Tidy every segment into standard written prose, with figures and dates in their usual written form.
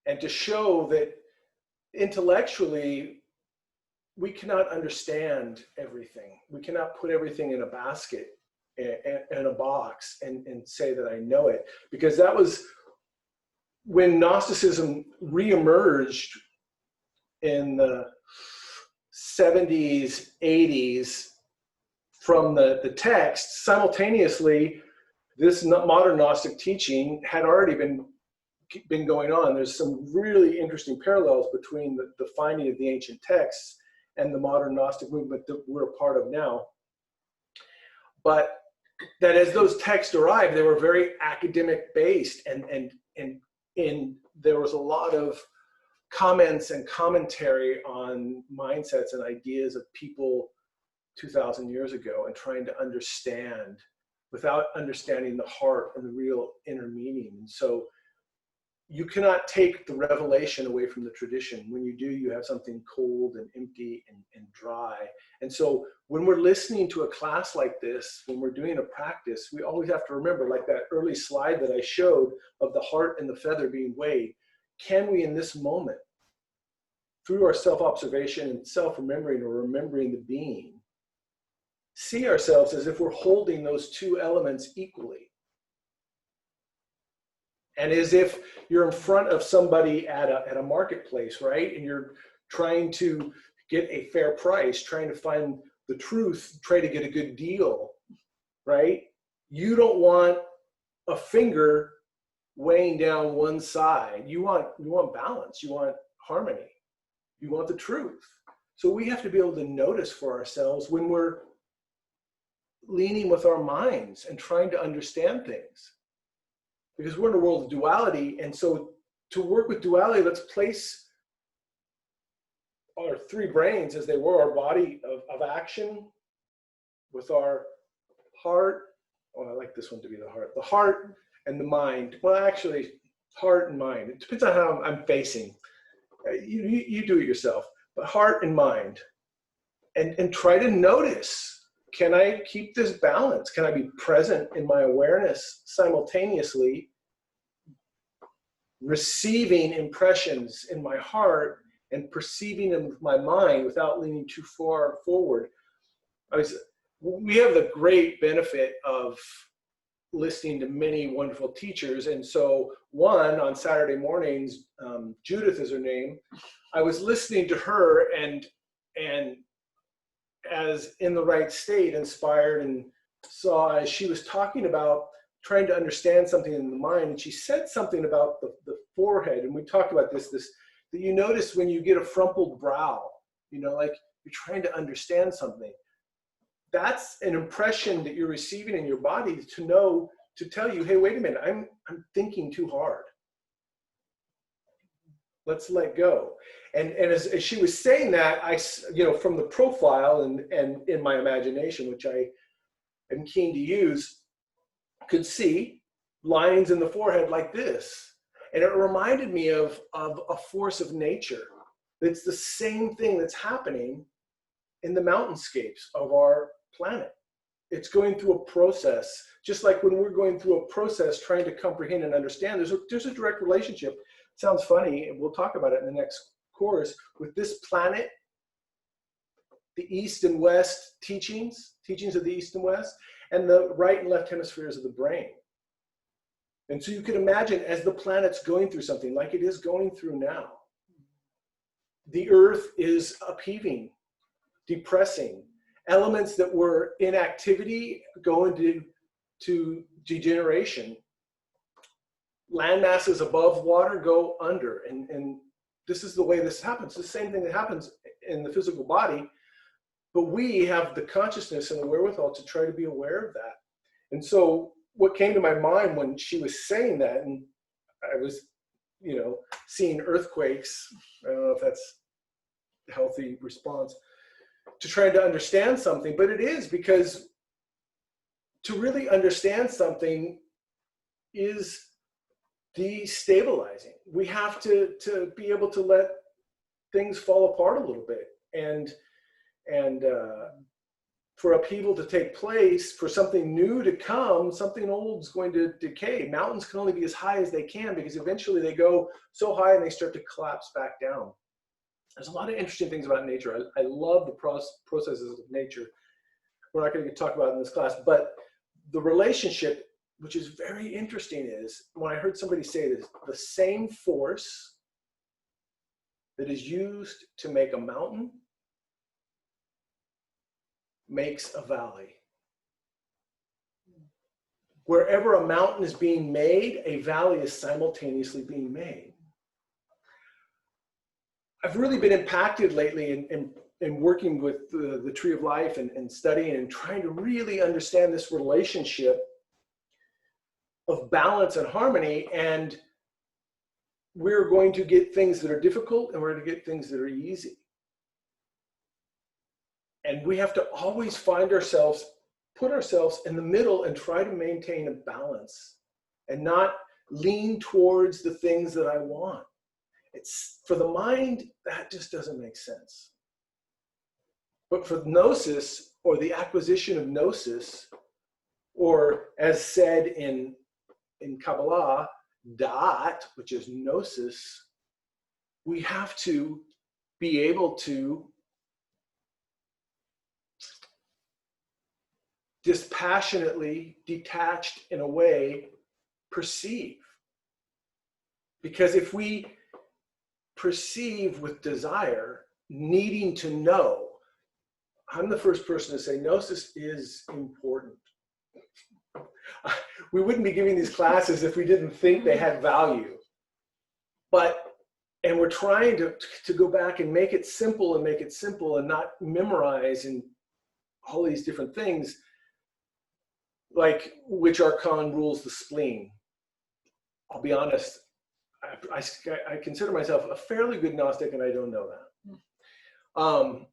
and to show that intellectually we cannot understand everything. We cannot put everything in a basket, in a box, and say that I know it, because that was when Gnosticism reemerged in the 70s, 80s from the text. Simultaneously, this modern Gnostic teaching had already been going on. There's some really interesting parallels between the finding of the ancient texts and the modern Gnostic movement that we're a part of now. But that as those texts arrived, they were very academic based, and there was a lot of comments and commentary on mindsets and ideas of people 2,000 years ago, and trying to understand without understanding the heart and the real inner meaning. And so you cannot take the revelation away from the tradition. When you do, you have something cold and empty and dry. And so when we're listening to a class like this, when we're doing a practice, we always have to remember, like that early slide that I showed of the heart and the feather being weighed, can we in this moment, through our self-observation and self-remembering or remembering the being, see ourselves as if we're holding those two elements equally? And as if you're in front of somebody at a marketplace, right? And you're trying to get a fair price, trying to find the truth, try to get a good deal, right? You don't want a finger weighing down one side. You want balance, you want harmony, you want the truth. So we have to be able to notice for ourselves when we're leaning with our minds and trying to understand things. Because we're in a world of duality, and so to work with duality, let's place our three brains as they were, our body of action with our heart. Oh, I like this one to be the heart and the mind. Well, actually, heart and mind. It depends on how I'm facing. You do it yourself, but heart and mind. And try to notice, can I keep this balance? Can I be present in my awareness simultaneously, receiving impressions in my heart and perceiving them with my mind without leaning too far forward? We have the great benefit of listening to many wonderful teachers. And so one, on Saturday mornings, Judith is her name, I was listening to her and as in the right state, inspired, and saw as she was talking about trying to understand something in the mind, and she said something about the forehead, and we talked about this that you notice when you get a frumpled brow, like you're trying to understand something. That's an impression that you're receiving in your body to tell you, hey, wait a minute, I'm thinking too hard. Let's let go. And as she was saying that, I, from the profile and in my imagination, which I am keen to use, could see lines in the forehead like this. And it reminded me of a force of nature. It's the same thing that's happening in the mountainscapes of our planet. It's going through a process, just like when we're going through a process trying to comprehend and understand. There's a direct relationship. It sounds funny, and we'll talk about it in the next course, with this planet, the East and West teachings of the East and West, and the right and left hemispheres of the brain. And so you can imagine, as the planet's going through something like it is going through now, the earth is upheaving, depressing. Elements that were in activity go into degeneration. Land masses above water go under. And this is the way this happens. It's the same thing that happens in the physical body. But we have the consciousness and the wherewithal to try to be aware of that. And so what came to my mind when she was saying that, and I was, seeing earthquakes, I don't know if that's a healthy response, to trying to understand something, but it is, because to really understand something is destabilizing. We have to be able to let things fall apart a little bit and for upheaval to take place, for something new to come, something old is going to decay. Mountains can only be as high as they can because eventually they go so high and they start to collapse back down. There's a lot of interesting things about nature. I love the processes of nature. We're not going to talk about it in this class, but the relationship, which is very interesting, is when I heard somebody say this, the same force that is used to make a mountain makes a valley. Wherever a mountain is being made, a valley is simultaneously being made. I've really been impacted lately in working with the Tree of Life and studying and trying to really understand this relationship of balance and harmony. And we're going to get things that are difficult and we're going to get things that are easy. And we have to always find ourselves, put ourselves in the middle and try to maintain a balance and not lean towards the things that I want. It's for the mind, that just doesn't make sense. But for gnosis, or the acquisition of gnosis, or as said in Kabbalah, Daath, which is gnosis, we have to be able to dispassionately, detached in a way, perceive. Because if we perceive with desire, needing to know, I'm the first person to say gnosis is important. We wouldn't be giving these classes if we didn't think they had value. And we're trying to go back and make it simple and not memorize and all these different things, like which archon rules the spleen. I'll be honest, I consider myself a fairly good Gnostic and I don't know that.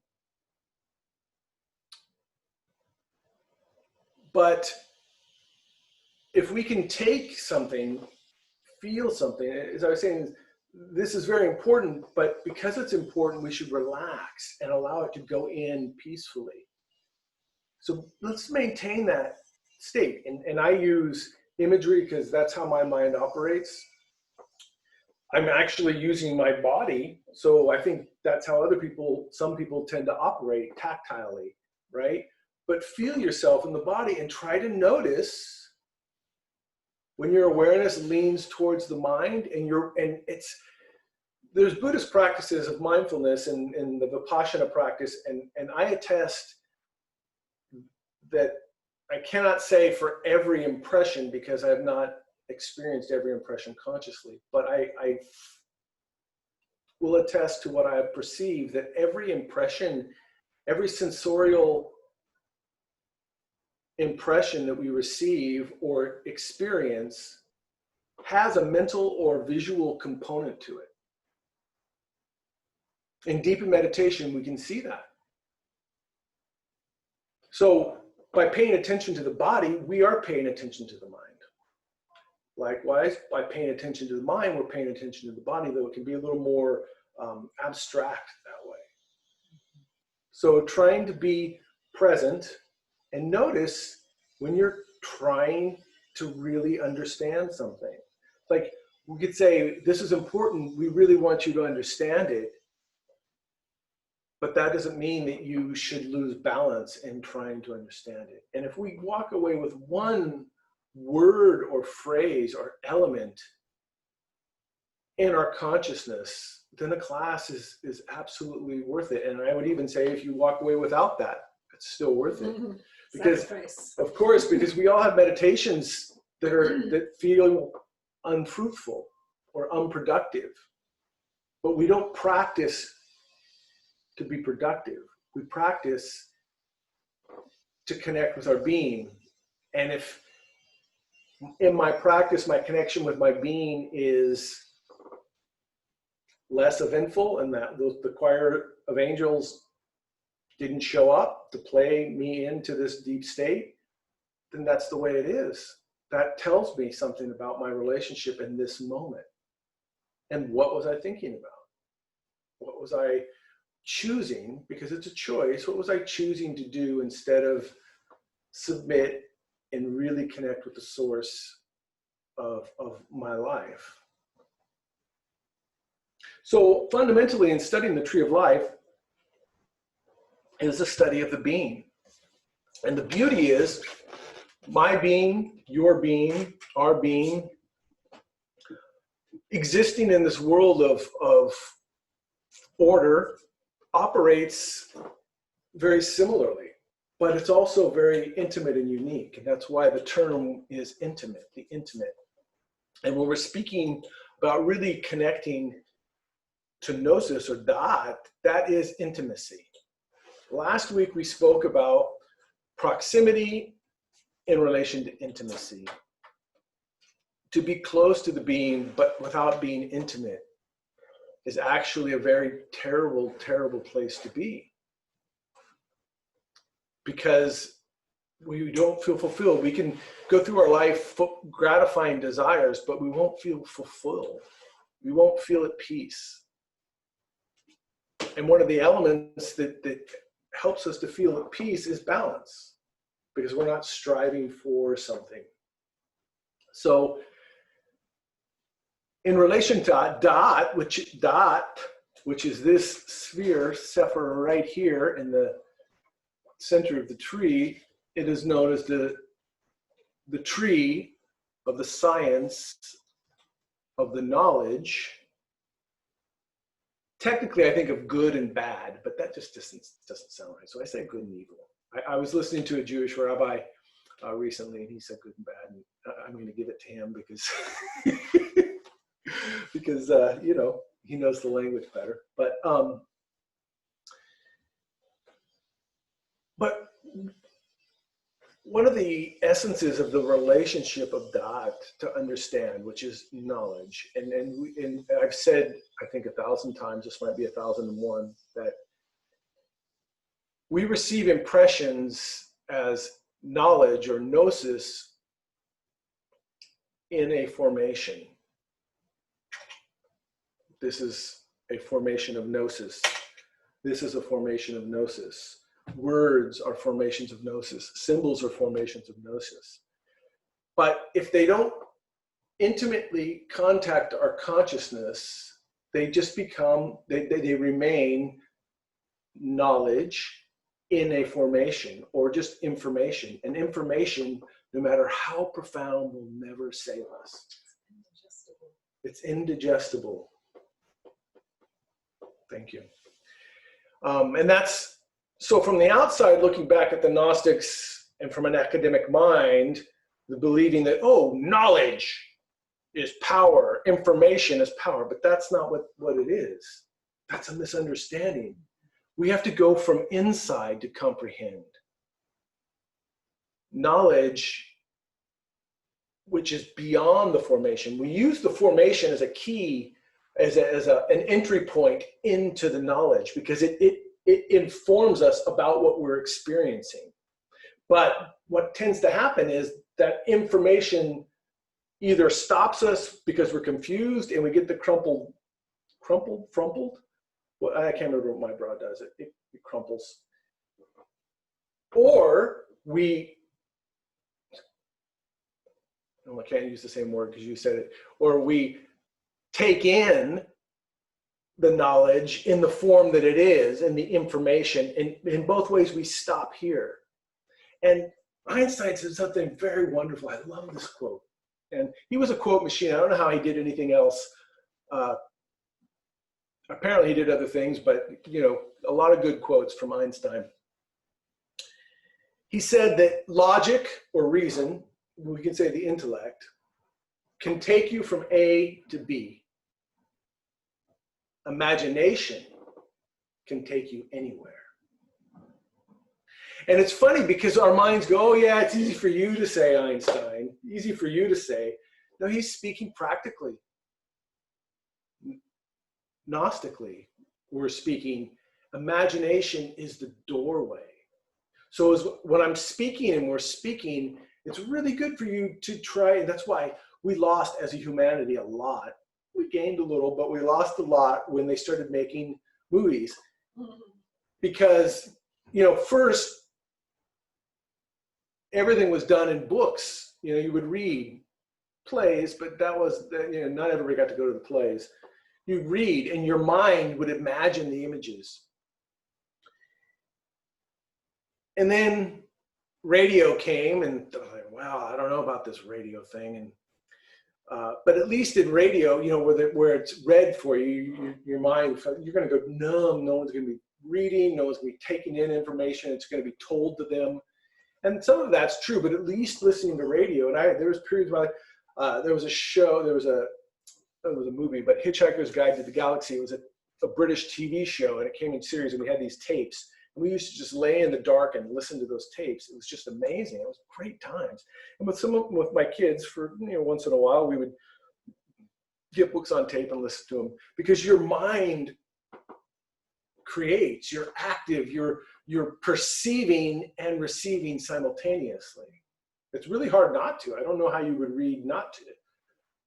But if we can take something, feel something, as I was saying, this is very important, but because it's important, we should relax and allow it to go in peacefully. So let's maintain that state. And I use imagery because that's how my mind operates. I'm actually using my body. So I think that's how some people tend to operate tactilely, right? But feel yourself in the body and try to notice when your awareness leans towards the mind there's Buddhist practices of mindfulness and the Vipassana practice. And I attest that I cannot say for every impression because I have not experienced every impression consciously, but I will attest to what I have perceived, that every impression, every sensorial impression that we receive or experience has a mental or visual component to it. In deep meditation, we can see that. So by paying attention to the body, we are paying attention to the mind. Likewise, by paying attention to the mind, we're paying attention to the body, though it can be a little more abstract that way. So trying to be present and notice when you're trying to really understand something. Like we could say, this is important, we really want you to understand it, but that doesn't mean that you should lose balance in trying to understand it. And if we walk away with one word or phrase or element in our consciousness, then the class is absolutely worth it. And I would even say if you walk away without that, it's still worth it. Mm-hmm. Because, of course, because we all have meditations that feel unfruitful or unproductive, but we don't practice to be productive. We practice to connect with our being. And if in my practice, my connection with my being is less eventful and that the choir of angels didn't show up to play me into this deep state, then that's the way it is. That tells me something about my relationship in this moment. And what was I thinking about? choosing, because it's a choice, what was I choosing to do instead of submit and really connect with the source of my life? So fundamentally, in studying the tree of life is a study of the being. And the beauty is my being, your being, our being, existing in this world of order operates very similarly, but it's also very intimate and unique. And that's why the term is intimate, the intimate. And when we're speaking about really connecting to Gnosis or Daath, that is intimacy. Last week we spoke about proximity in relation to intimacy. To be close to the being, but without being intimate, is actually a very terrible, terrible place to be. Because we don't feel fulfilled. We can go through our life gratifying desires, but we won't feel fulfilled. We won't feel at peace. And one of the elements that helps us to feel at peace is balance, because we're not striving for something. So in relation to Daath, which is this sphere, Sephir, right here in the center of the tree, it is known as the tree of the science of the knowledge. Technically, I think of good and bad, but that just doesn't sound right. So I say good and evil. I was listening to a Jewish rabbi recently, and he said good and bad, and I'm going to give it to him because because you know, he knows the language better. But one of the essences of the relationship of Daath to understand, which is knowledge, and I've said, I think 1,000 times, this might be 1,001, that we receive impressions as knowledge or gnosis in a formation. This is a formation of gnosis. This is a formation of gnosis. Words are formations of gnosis. Symbols are formations of gnosis. But if they don't intimately contact our consciousness, they just become, they remain knowledge in a formation, or just information. And information, no matter how profound, will never save us. It's indigestible. Thank you. And that's, so from the outside, looking back at the Gnostics, and from an academic mind, the believing that, oh, knowledge is power, information is power, but that's not what it is. That's a misunderstanding. We have to go from inside to comprehend. Knowledge, which is beyond the formation. We use the formation as a key, as an entry point into the knowledge, because it informs us about what we're experiencing. But what tends to happen is that information either stops us because we're confused and we get the crumpled? Well, I can't remember what my bra does. It crumples. Or we, no, I can't use the same word because you said it. Or we take in the knowledge in the form that it is, and the information. And in both ways, we stop here. And Einstein said something very wonderful. I love this quote. And he was a quote machine. I don't know how he did anything else. Apparently he did other things, but you know, a lot of good quotes from Einstein. He said that logic or reason, we can say the intellect, can take you from A to B. Imagination can take you anywhere. And it's funny because our minds go, oh yeah, it's easy for you to say, Einstein, easy for you to say. No, he's speaking practically. Gnostically, we're speaking, imagination is the doorway. So when I'm speaking and we're speaking, it's really good for you to try, and that's why we lost as a humanity a lot. We gained a little, but we lost a lot when they started making movies. Because, you know, first, everything was done in books. You know, you would read plays, but that was, you know, not everybody got to go to the plays. You'd read, and your mind would imagine the images. And then radio came, and I was like, wow, I don't know about this radio thing. And but at least in radio, you know, where it's read for you, your mind, you're going to go numb. No one's going to be reading. No one's going to be taking in information. It's going to be told to them. And some of that's true, but at least listening to radio. And there was periods where there was a show, it was a movie, but Hitchhiker's Guide to the Galaxy. It was a British TV show, and it came in series, and we had these tapes. And we used to just lay in the dark and listen to those tapes. It was just amazing. It was great times. And with my kids, for, you know, once in a while, we would get books on tape and listen to them, because your mind creates, you're active, you're perceiving and receiving simultaneously. It's really hard not to. I don't know how you would read not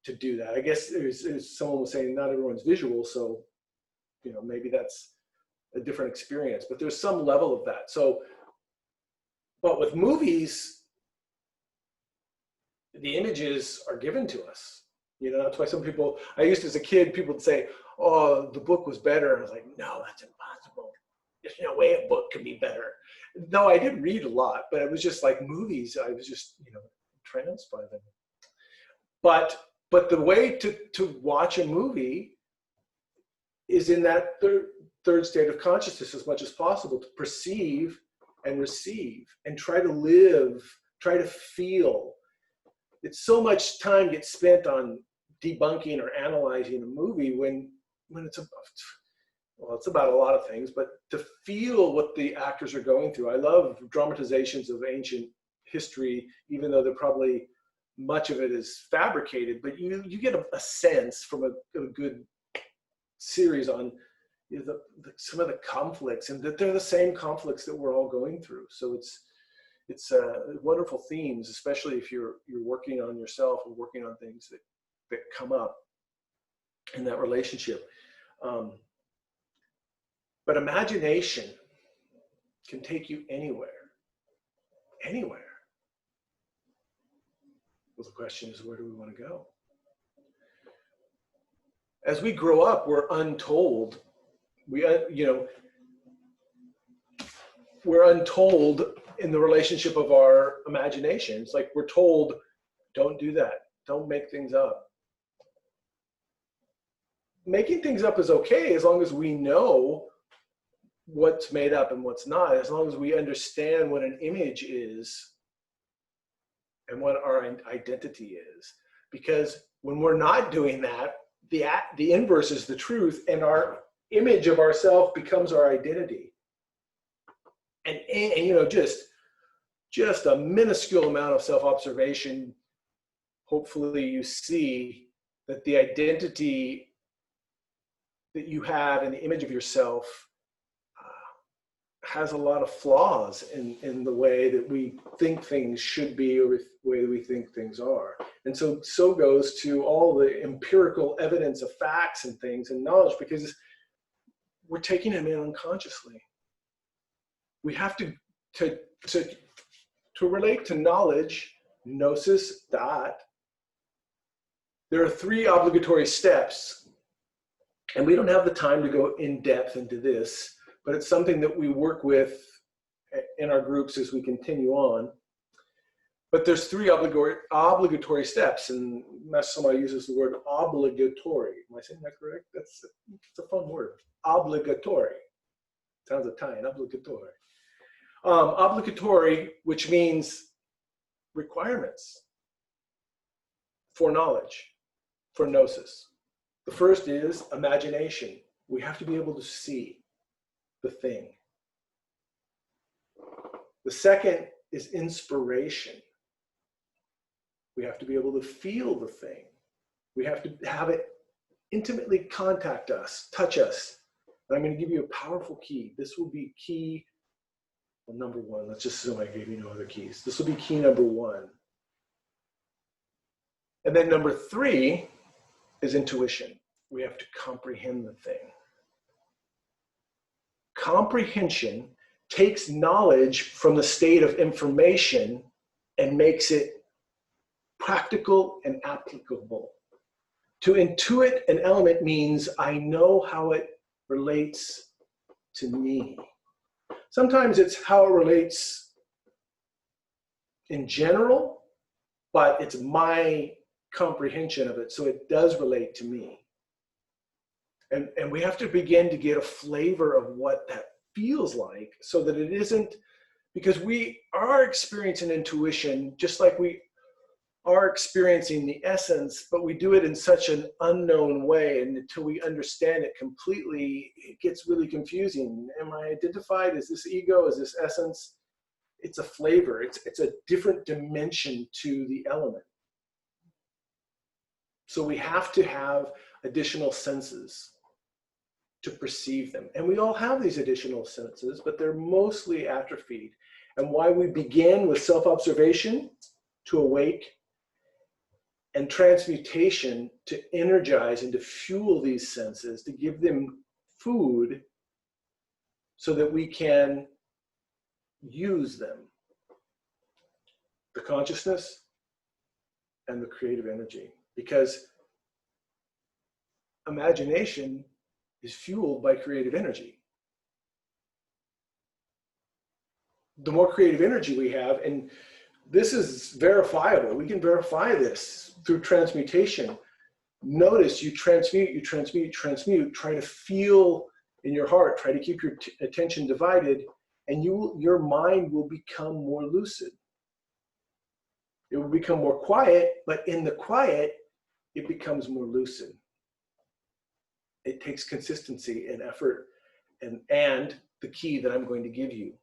to do that. I guess someone was saying not everyone's visual, so, you know, maybe that's a different experience, but there's some level of that. So, but with movies, the images are given to us. You know, that's why some people, I used to, as a kid, people would say, oh, the book was better. And I was like, no, that's impossible. There's no way a book can be better. No, I did read a lot, but it was just like movies. I was just, you know, entranced by them. But the way to watch a movie is in that third state of consciousness as much as possible, to perceive and receive and try to live, try to feel. It's so much time gets spent on debunking or analyzing a movie when it's about, well, it's about a lot of things, but to feel what the actors are going through. I love dramatizations of ancient history, even though they're probably, much of it is fabricated, but you get a sense from a good series on, you know, some of the conflicts, and that they're the same conflicts that we're all going through. So it's wonderful themes, especially if you're working on yourself or working on things that come up in that relationship. But imagination can take you anywhere. Well, the question is, where do we want to go? As we grow up, we're untold. We're untold in the relationship of our imaginations. Like, we're told, don't do that. Don't make things up. Making things up is okay as long as we know what's made up and what's not, as long as we understand what an image is and what our identity is. Because when we're not doing that, the inverse is the truth, and our image of ourself becomes our identity. And you know, just a minuscule amount of self-observation, hopefully you see that the identity that you have and the image of yourself has a lot of flaws in the way that we think things should be, or the way that we think things are. And so goes to all the empirical evidence of facts and things and knowledge, because we're taking them in unconsciously. We have to relate to knowledge, gnosis, Daath. There are 3 obligatory steps, and we don't have the time to go in depth into this, but it's something that we work with in our groups as we continue on. But there's 3 obligatory steps, and Master uses the word obligatory. Am I saying that correct? It's a fun word. Obligatory. Sounds Italian, obligatory. Obligatory, which means requirements for knowledge, for gnosis. The first is imagination. We have to be able to see the thing. The second is inspiration. We have to be able to feel the thing. We have to have it intimately contact us, touch us. And I'm going to give you a powerful key. This will be key number 1. Let's just assume I gave you no other keys. This will be key number 1. And then number 3 is intuition. We have to comprehend the thing. comprehension takes knowledge from the state of information and makes it practical and applicable. To intuit an element means I know how it relates to me. Sometimes it's how it relates in general, but it's my comprehension of it, so it does relate to me. And we have to begin to get a flavor of what that feels like, so that it isn't, because we are experiencing intuition just like we are experiencing the essence, but we do it in such an unknown way, and until we understand it completely, it gets really confusing. Am I identified? Is this ego? Is this essence? It's a flavor. It's a different dimension to the element. So we have to have additional senses to perceive them. And we all have these additional senses, but they're mostly atrophied. And why we begin with self-observation to awake, and transmutation to energize and to fuel these senses, to give them food so that we can use them. The consciousness and the creative energy. Because imagination is fueled by creative energy. The more creative energy we have, and this is verifiable. We can verify this through transmutation. Notice you transmute, you transmute, transmute. Try to feel in your heart. Try to keep your attention divided, and your mind will become more lucid. It will become more quiet, but in the quiet, it becomes more lucid. It takes consistency and effort, and the key that I'm going to give you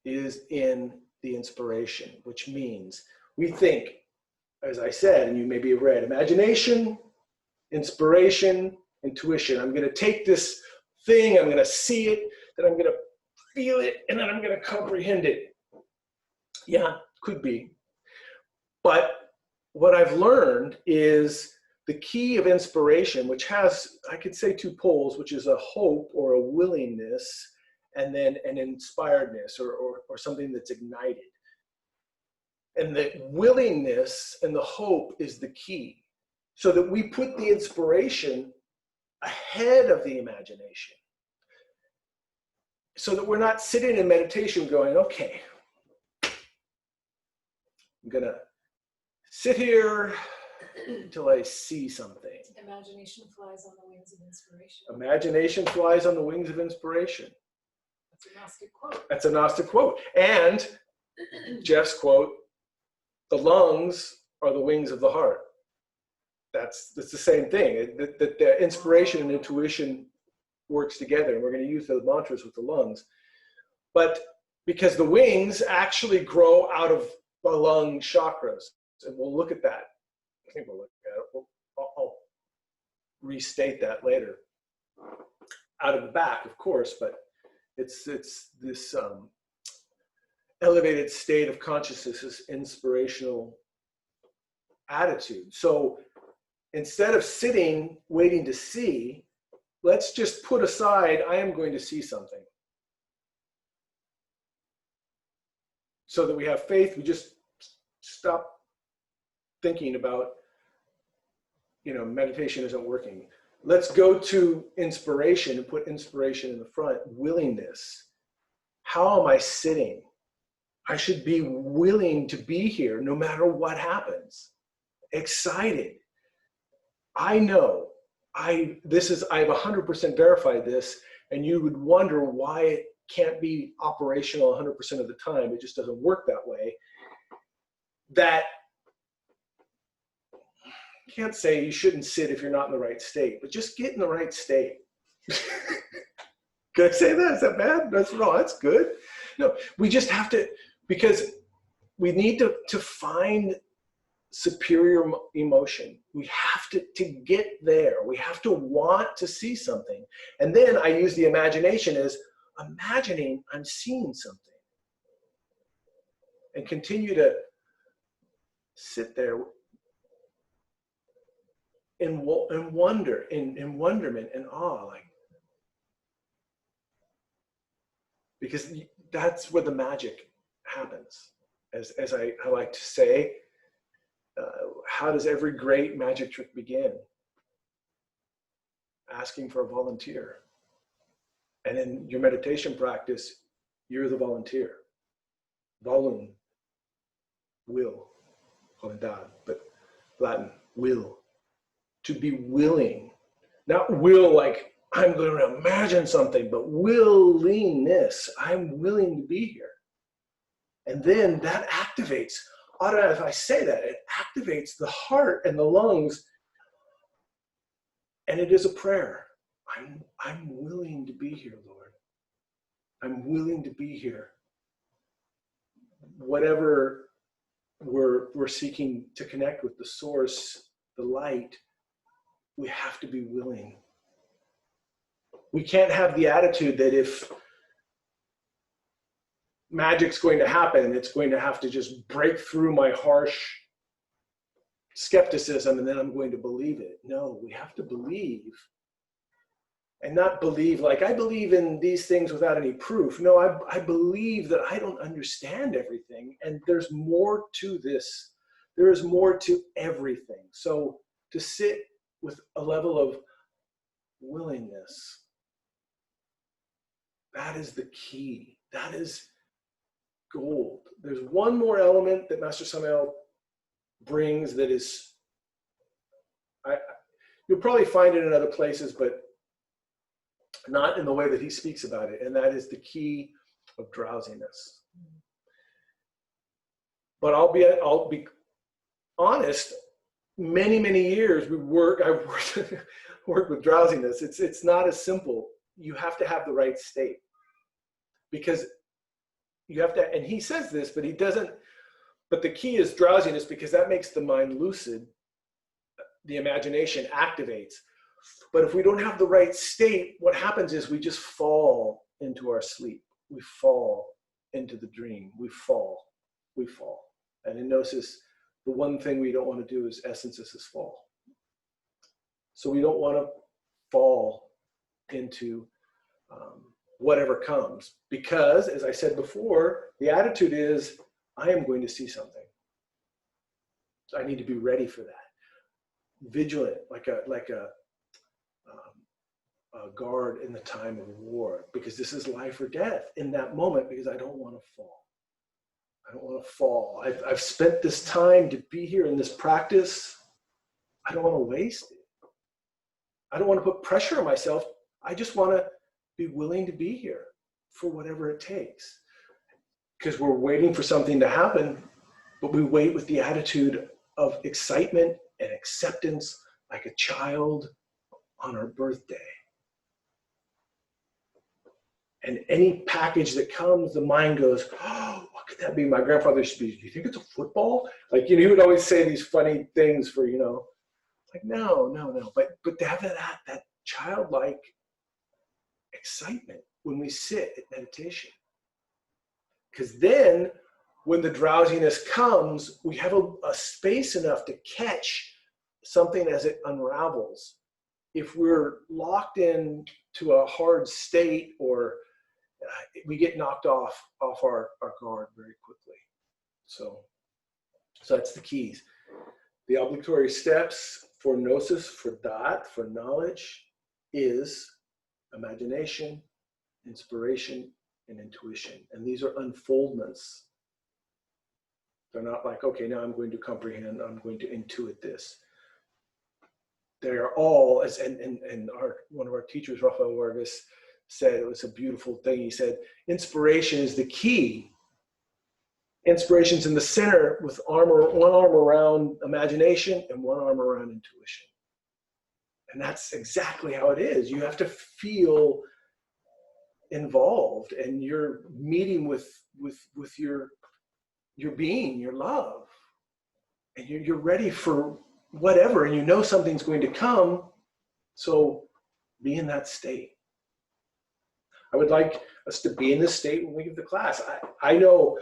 is in the inspiration, which means we think, as I said, and you maybe have read, imagination, inspiration, intuition. I'm going to take this thing, I'm going to see it, then I'm going to feel it, and then I'm going to comprehend it. Yeah, could be. But what I've learned is the key of inspiration, which has, I could say, two poles, which is a hope or a willingness, and then an inspiredness or something that's ignited. And the willingness and the hope is the key, so that we put the inspiration ahead of the imagination, so that we're not sitting in meditation going, okay, I'm going to sit here until I see something. Imagination flies on the wings of inspiration. Imagination flies on the wings of inspiration. That's a Gnostic quote. That's a Gnostic quote. And Jeff's quote, the lungs are the wings of the heart. That's the same thing. That the inspiration and intuition works together. And we're going to use those mantras with the lungs. But because the wings actually grow out of the lung chakras. And we'll look at that. I think we'll look at it. I'll restate that later. Out of the back, of course, but it's this elevated state of consciousness, this inspirational attitude. So instead of sitting waiting to see, let's just put aside, I am going to see something. So that we have faith, we just stop thinking about, meditation isn't working. Let's go to inspiration and put inspiration in the front. Willingness. How am I sitting? I should be willing to be here no matter what happens. Excited. I know. I've 100% verified this, and you would wonder why it can't be operational 100% of the time. It just doesn't work that way. That can't say you shouldn't sit if you're not in the right state, but just get in the right state. Can I say that? Is that bad? That's wrong. That's good. No, we just have to, because we need to find superior emotion. We have to get there. We have to want to see something. And then I use the imagination as imagining I'm seeing something. And continue to sit there in wonder, in wonderment and awe, like, because that's where the magic happens. As I like to say, how does every great magic trick begin? Asking for a volunteer. And in your meditation practice, you're the volunteer. Volun, will, voluntad, but Latin, will. To be willing. Not will like I'm going to imagine something, but willingness. I'm willing to be here. And then that activates, automatically, if I say that, it activates the heart and the lungs. And it is a prayer. I'm willing to be here, Lord. I'm willing to be here. Whatever we're seeking to connect with, the source, the light, we have to be willing. We can't have the attitude that if magic's going to happen, it's going to have to just break through my harsh skepticism and then I'm going to believe it. No, we have to believe. And not believe like, I believe in these things without any proof. No, I believe that I don't understand everything. And there's more to this. There is more to everything. So to sit with a level of willingness, that is the key. That is gold. There's one more element that Master Samael brings that is, you'll probably find it in other places, but not in the way that he speaks about it, and that is the key of drowsiness. But I'll be honest. Many years I worked with drowsiness. It's not as simple. You have to have the right state, because you have to. And he says this, but he doesn't. But the key is drowsiness, because that makes the mind lucid. The imagination activates. But if we don't have the right state, what happens is we just fall into our sleep. We fall into the dream. We fall. And in Gnosis, the one thing we don't want to do is essences is fall. So we don't want to fall into whatever comes, because, as I said before, the attitude is, I am going to see something. So I need to be ready for that. Vigilant, like a guard in the time of war, because this is life or death in that moment, because I don't want to fall. I don't want to fall. I've spent this time to be here in this practice. I don't want to waste it. I don't want to put pressure on myself. I just want to be willing to be here for whatever it takes. Because we're waiting for something to happen, but we wait with the attitude of excitement and acceptance, like a child on our birthday. And any package that comes, the mind goes, oh, what could that be? My grandfather used to be, do you think it's a football? Like, he would always say these funny things for, like, no. But to have that childlike excitement when we sit at meditation. Because then when the drowsiness comes, we have a space enough to catch something as it unravels. If we're locked in to a hard state, or we get knocked off our guard very quickly. So that's the keys. The obligatory steps for Gnosis, for Daath, for knowledge, is imagination, inspiration, and intuition. And these are unfoldments. They're not like, okay, now I'm going to comprehend, I'm going to intuit this. They are all, as and one of our teachers, Rafael Vargas, said, it was a beautiful thing. He said, inspiration is the key. Inspiration's in the center, with one arm around imagination and one arm around intuition. And that's exactly how it is. You have to feel involved, and you're meeting with your being, your love, and you're ready for whatever, and something's going to come. So be in that state. I would like us to be in this state when we give the class. I know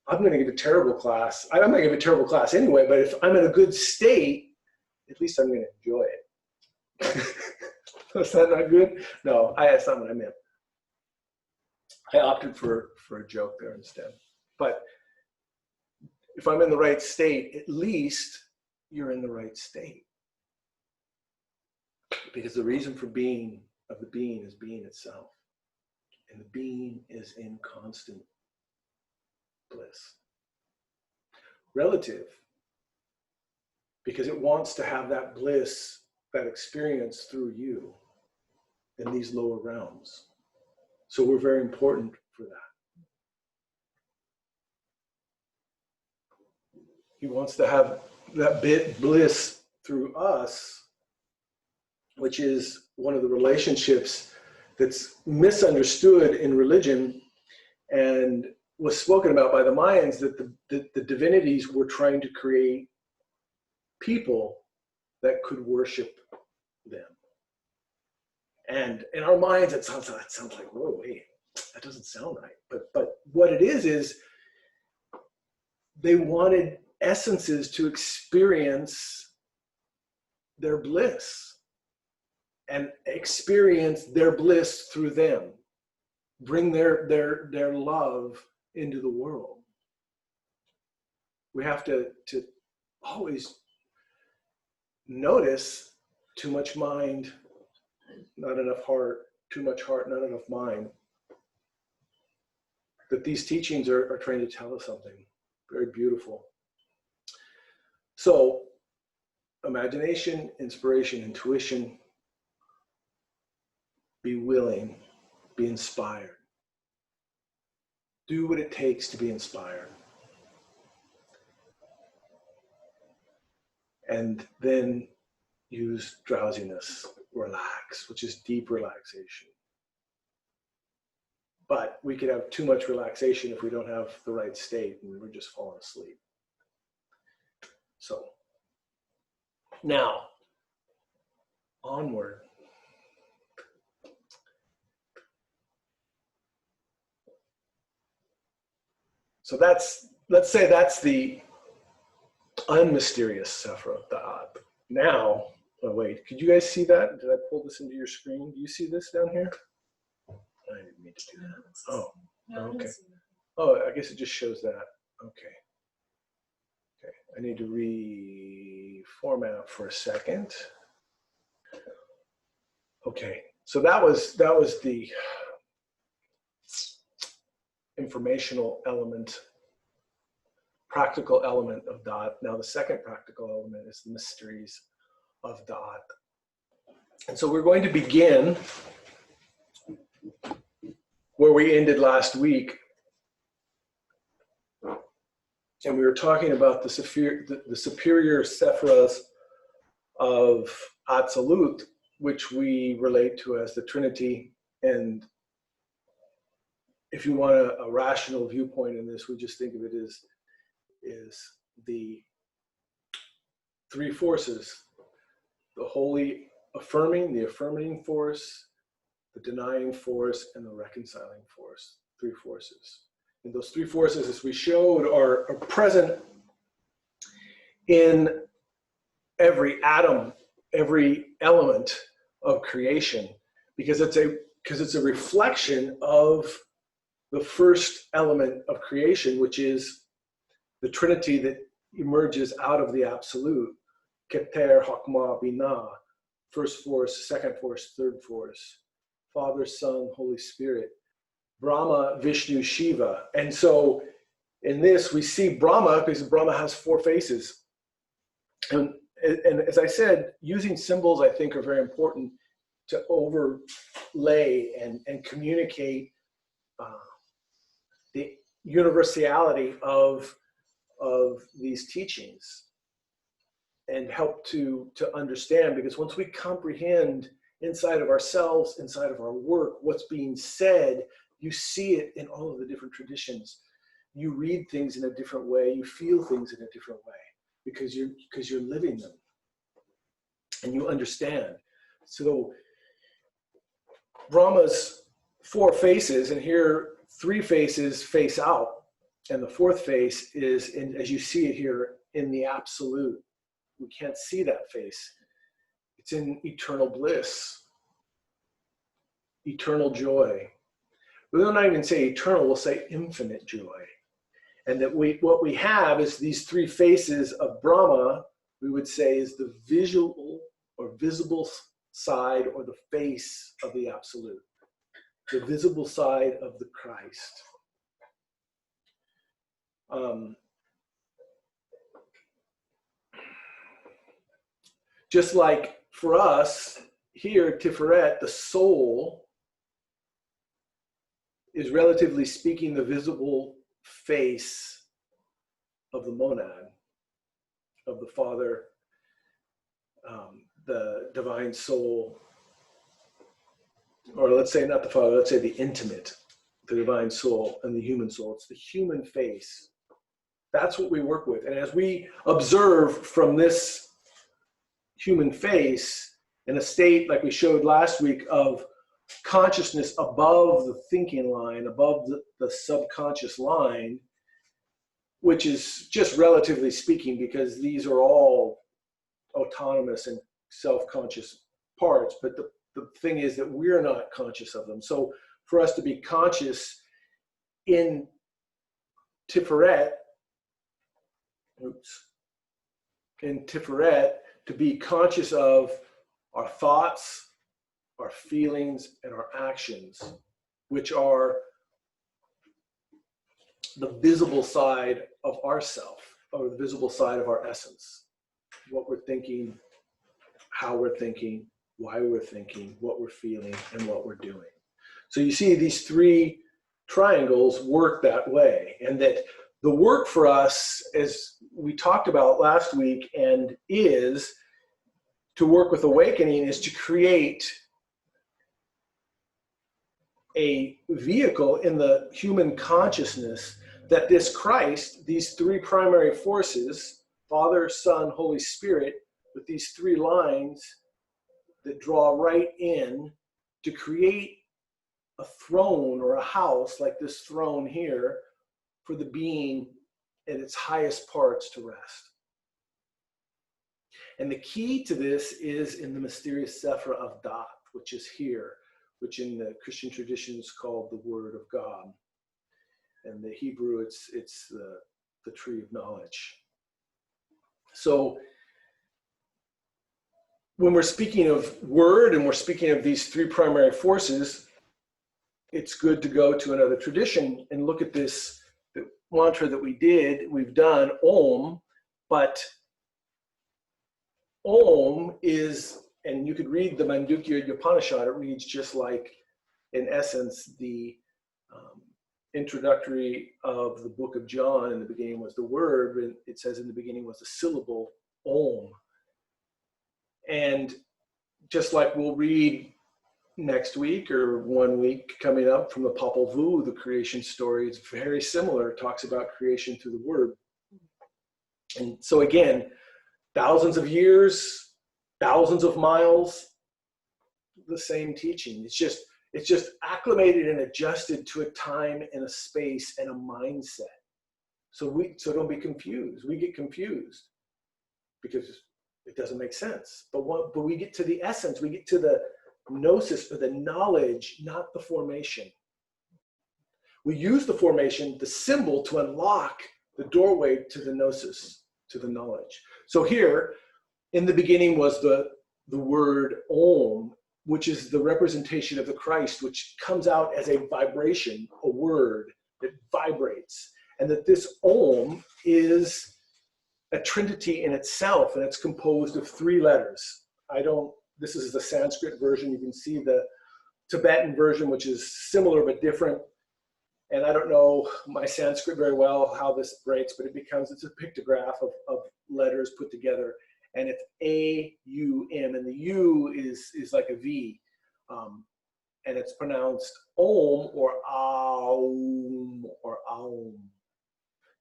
I'm going to give a terrible class. I'm going to give a terrible class anyway, but if I'm in a good state, at least I'm going to enjoy it. Is that not good? No, that's not what I meant. I opted for a joke there instead. But if I'm in the right state, at least you're in the right state. Because the reason for being of the being is being itself. And the being is in constant bliss. Relative, because it wants to have that bliss, that experience through you in these lower realms. So we're very important for that. He wants to have that bit bliss through us, which is one of the relationships that's misunderstood in religion and was spoken about by the Mayans, that the divinities were trying to create people that could worship them. And in our minds, it sounds like, whoa, wait, that doesn't sound right. But what it is they wanted essences to experience their bliss and experience their bliss through them, bring their love into the world. We have to always notice too much mind, not enough heart, too much heart, not enough mind. That these teachings are trying to tell us something very beautiful. So, imagination, inspiration, intuition, be willing, be inspired. Do what it takes to be inspired. And then use drowsiness, relax, which is deep relaxation. But we could have too much relaxation if we don't have the right state and we're just falling asleep. So, now, onward. So let's say that's the unmysterious Sephra of Daath. Now, oh wait, could you guys see that? Did I pull this into your screen? Do you see this down here? I didn't mean to do that. Oh, okay. Oh, I guess it just shows that. Okay. Okay, I need to reformat for a second. Okay, so that was the informational element, practical element of Daath. Now the second practical element is the mysteries of Daath. And so we're going to begin where we ended last week. And we were talking about the superior Sephiras of Atzilut, which we relate to as the Trinity. And if you want a rational viewpoint in this, we just think of it as the three forces: the holy affirming, the affirming force, the denying force, and the reconciling force. Three forces. And those three forces, as we showed, are present in every atom, every element of creation, because it's a reflection of the first element of creation, which is the Trinity that emerges out of the Absolute: Keter, Chokmah, Binah, first force, second force, third force, Father, Son, Holy Spirit, Brahma, Vishnu, Shiva. And so in this, we see Brahma, because Brahma has four faces. And as I said, using symbols, I think, are very important to overlay and communicate the universality of these teachings and help to understand, because once we comprehend inside of ourselves, inside of our work, what's being said, you see it in all of the different traditions. You read things in a different way, you feel things in a different way, because you're living them and you understand. So Brahma's four faces, and here three faces face out, and the fourth face is, as you see it here, in the Absolute. We can't see that face. It's in eternal bliss, eternal joy, we'll not even say eternal, we'll say infinite joy. And that what we have is these three faces of Brahma, we would say is the visual or visible side or the face of the Absolute, the visible side of the Christ. Just like for us here, Tiferet, the soul is relatively speaking the visible face of the monad, of the Father, the divine soul, or let's say not the Father, let's say the intimate, the divine soul and the human soul. It's the human face. That's what we work with. And as we observe from this human face in a state like we showed last week of consciousness above the thinking line, above the subconscious line, which is just relatively speaking because these are all autonomous and self-conscious parts, but the thing is that we're not conscious of them. So for us to be conscious in Tiferet, to be conscious of our thoughts, our feelings, and our actions, which are the visible side of ourself, or the visible side of our essence. What we're thinking, how we're thinking, why we're thinking, what we're feeling, and what we're doing. So you see these three triangles work that way, and that the work for us, as we talked about last week, and is to work with awakening, is to create a vehicle in the human consciousness that this Christ, these three primary forces, Father, Son, Holy Spirit, with these three lines that draw right in to create a throne or a house like this throne here for the being at its highest parts to rest. And the key to this is in the mysterious Sephra of Daath, which is here, which in the Christian tradition is called the Word of God. And the Hebrew, it's the tree of knowledge. So when we're speaking of word and we're speaking of these three primary forces, it's good to go to another tradition and look at this mantra that we've done, Om, but Om is, and you could read the Mandukya Upanishad, it reads just like, in essence, the introductory of the book of John. In the beginning was the word, and it says in the beginning was the syllable Om. And just like we'll read next week or 1 week coming up from the Popol Vuh, the creation story, it's very similar. It talks about creation through the word. And so again, thousands of years, thousands of miles, the same teaching. It's just acclimated and adjusted to a time and a space and a mindset. So don't be confused. We get confused because it doesn't make sense. But we get to the essence. We get to the gnosis, or the knowledge, not the formation. We use the formation, the symbol, to unlock the doorway to the gnosis, to the knowledge. So here, in the beginning was the word Om, which is the representation of the Christ, which comes out as a vibration, a word that vibrates. And that this Om is a trinity in itself, and it's composed of 3 letters. This is the Sanskrit version. You can see the Tibetan version, which is similar but different. And I don't know my Sanskrit very well, how this breaks, but it's a pictograph of letters put together. And it's A-U-M, and the U is like a V. And it's pronounced Om or Aum or Aum.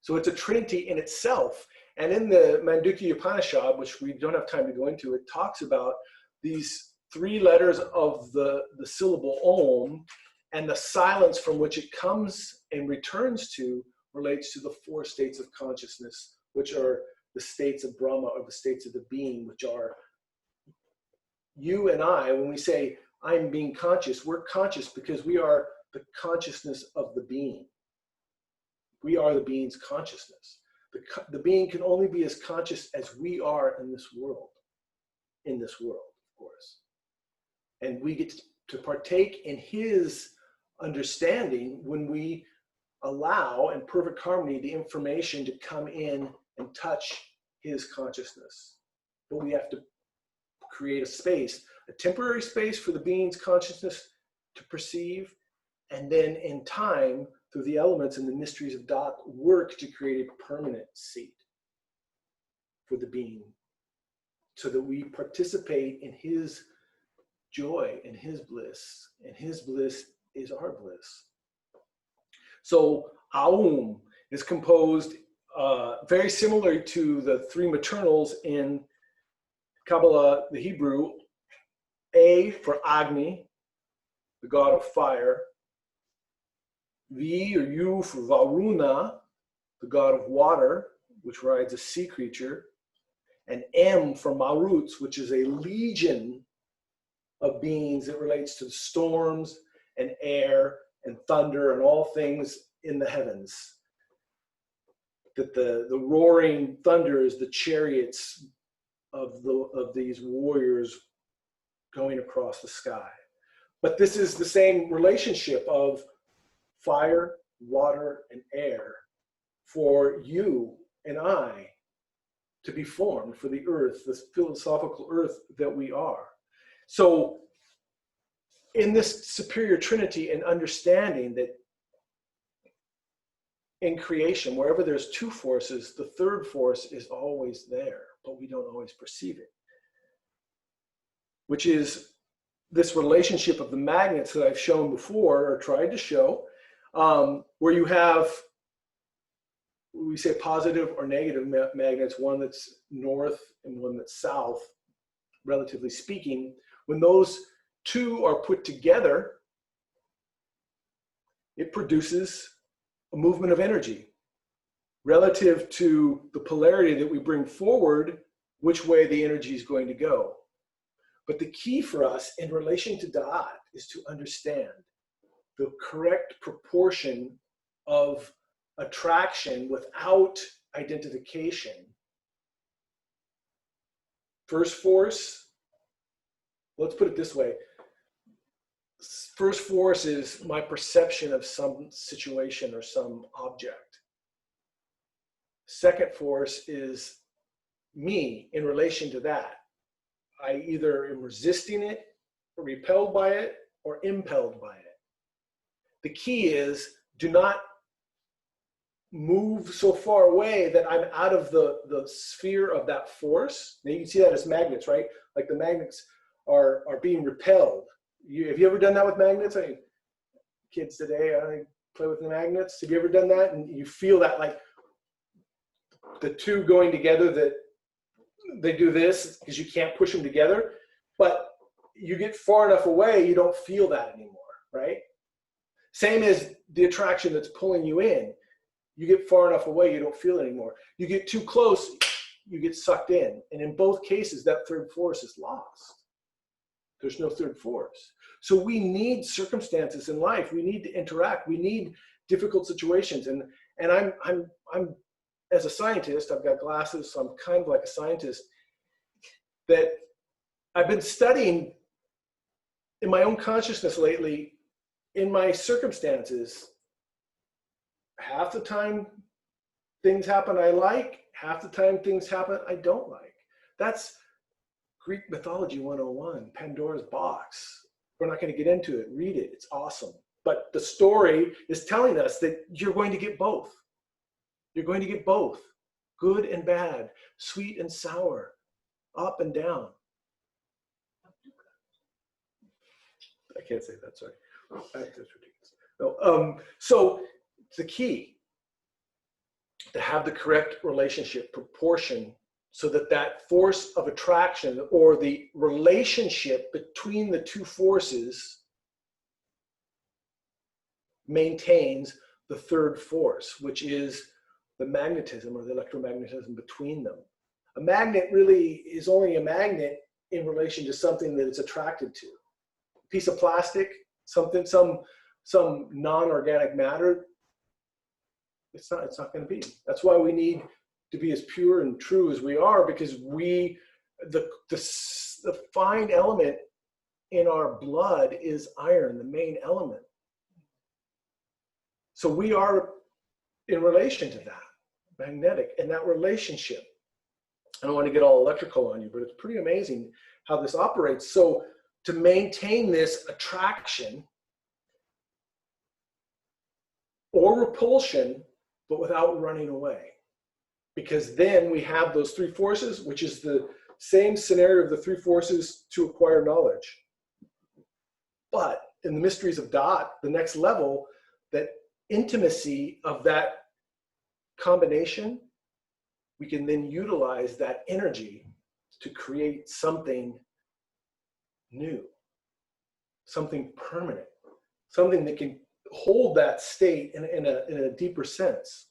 So it's a trinity in itself. And in the Mandukya Upanishad, which we don't have time to go into, it talks about these 3 letters of the syllable Om, and the silence from which it comes and returns to relates to the 4 states of consciousness, which are the states of Brahma, or the states of the being, which are you and I. When we say I'm being conscious, we're conscious because we are the consciousness of the being. We are the being's consciousness. The being can only be as conscious as we are in this world, of course. And we get to partake in his understanding when we allow, in perfect harmony, the information to come in and touch his consciousness. But we have to create a space, a temporary space for the being's consciousness to perceive, and then in time, through the elements and the mysteries of Daath, work to create a permanent seat for the being, so that we participate in his joy and his bliss is our bliss. So Aum is composed very similar to the three maternals in Kabbalah, the Hebrew. A for Agni, the god of fire. V or U for Varuna, the god of water, which rides a sea creature. And M for Maruts, which is a legion of beings that relates to storms and air and thunder and all things in the heavens. That the roaring thunder is the chariots of these warriors going across the sky. But this is the same relationship of fire, water, and air for you and I to be formed, for the earth, this philosophical earth that we are. So in this superior trinity and understanding that in creation, wherever there's two forces, the third force is always there, but we don't always perceive it, which is this relationship of the magnets that I've shown before, or tried to show, where you have, we say positive or negative magnets, one that's north and one that's south, relatively speaking. When those two are put together, it produces a movement of energy relative to the polarity that we bring forward, which way the energy is going to go. But the key for us in relation to Daath is to understand the correct proportion of attraction without identification. First force, let's put it this way. First force is my perception of some situation or some object. Second force is me in relation to that. I either am resisting it, or repelled by it, or impelled by it. The key is, do not move so far away that I'm out of the sphere of that force. Now you can see that as magnets, right? Like the magnets are being repelled. Have you ever done that with magnets? I mean, kids today, I play with the magnets. Have you ever done that? And you feel that, like the two going together, that they do this because you can't push them together, but you get far enough away, you don't feel that anymore, right? Same as the attraction that's pulling you in. You get far enough away, you don't feel it anymore. You get too close, you get sucked in. And in both cases, that third force is lost. There's no third force. So we need circumstances in life. We need to interact. We need difficult situations. And I'm as a scientist, I've got glasses, so I'm kind of like a scientist, that I've been studying in my own consciousness lately, in my circumstances. Half the time things happen I like, half the time things happen I don't like. That's Greek mythology 101, Pandora's box. We're not going to get into it. Read it. It's awesome. But the story is telling us that you're going to get both. You're going to get both. Good and bad, sweet and sour, up and down. I can't say that, sorry. That's ridiculous. No, so the key to have the correct relationship proportion, so that that force of attraction, or the relationship between the two forces, maintains the third force, which is the magnetism or the electromagnetism between them. A magnet really is only a magnet in relation to something that it's attracted to. A piece of plastic, some some non-organic matter, it's not going to be. That's why we need to be as pure and true as we are, because the fine element in our blood is iron, the main element. So we are in relation to that, magnetic, and that relationship. I don't want to get all electrical on you, but it's pretty amazing how this operates. So to maintain this attraction or repulsion, but without running away. Because then we have those three forces, which is the same scenario of the three forces to acquire knowledge. But in the mysteries of Daath, the next level, that intimacy of that combination, we can then utilize that energy to create something new, something permanent, something that can hold that state in a deeper sense.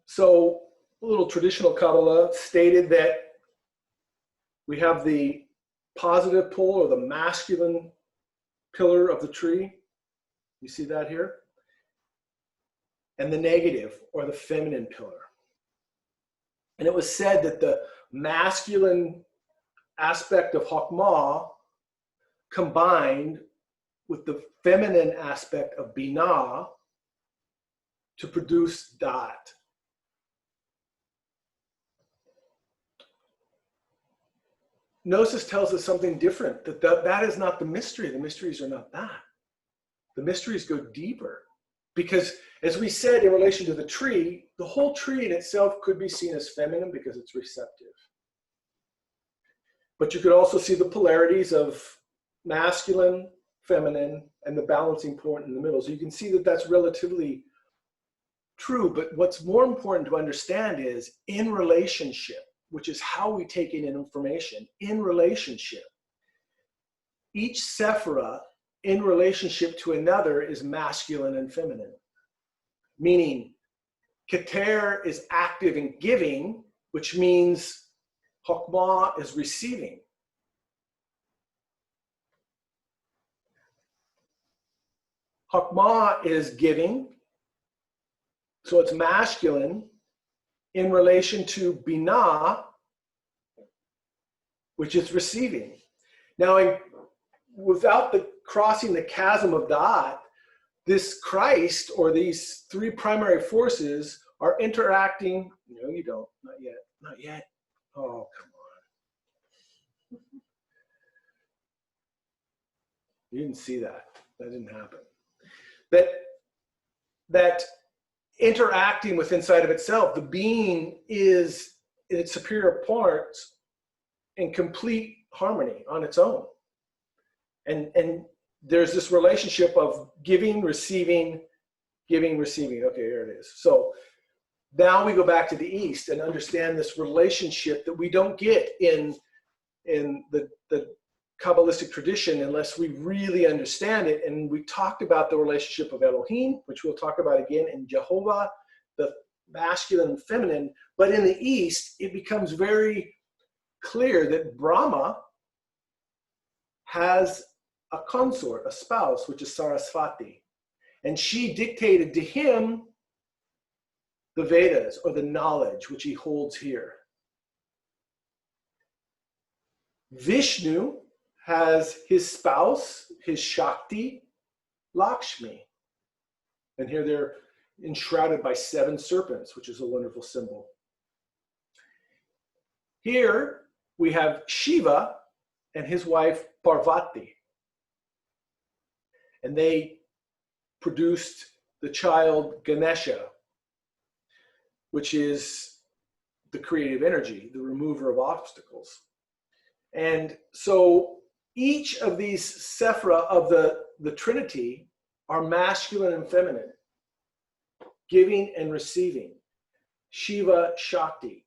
So a little traditional Kabbalah stated that we have the positive pole, or the masculine pillar of the tree. You see that here? And the negative, or the feminine pillar. And it was said that the masculine aspect of Chokmah combined with the feminine aspect of Binah to produce Daath. Gnosis tells us something different, that is not the mystery. The mysteries are not that. The mysteries go deeper. Because as we said in relation to the tree, the whole tree in itself could be seen as feminine because it's receptive. But you could also see the polarities of masculine, feminine, and the balancing point in the middle. So you can see that that's relatively true. But what's more important to understand is in relationship, which is how we take in information, in relationship, each sephira in relationship to another is masculine and feminine. Meaning, Keter is active in giving, which means Chokmah is receiving. Chokmah is giving, so it's masculine in relation to Binah, which is receiving. Now, without the crossing the chasm of Daath, this Christ, or these three primary forces, are interacting. No, you don't. Not yet. Not yet. Oh, come on. You didn't see that. That didn't happen. That interacting with inside of itself, the being is in its superior parts in complete harmony on its own. And there's this relationship of giving, receiving, giving, receiving. Okay, here it is. So now we go back to the East and understand this relationship that we don't get in the Kabbalistic tradition unless we really understand it. And we talked about the relationship of Elohim, which we'll talk about again, in Jehovah, the masculine and feminine. But in the East, it becomes very clear that Brahma has a consort, a spouse, which is Sarasvati. And she dictated to him the Vedas, or the knowledge, which he holds here. Vishnu has his spouse, his Shakti, Lakshmi. And here they're enshrouded by 7 serpents, which is a wonderful symbol. Here we have Shiva and his wife Parvati. And they produced the child Ganesha, which is the creative energy, the remover of obstacles. And so each of these sephira of the Trinity are masculine and feminine, giving and receiving. Shiva, Shakti,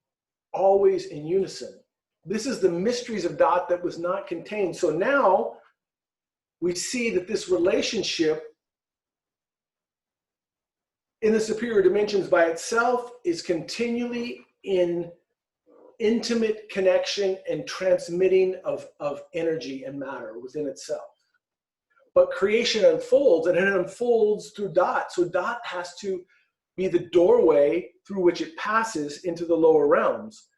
always in unison. This is the mysteries of Daath that was not contained. So now we see that this relationship in the superior dimensions by itself is continually in intimate connection and transmitting of energy and matter within itself. But creation unfolds, and it unfolds through Daath. So Daath has to be the doorway through which it passes into the lower realms.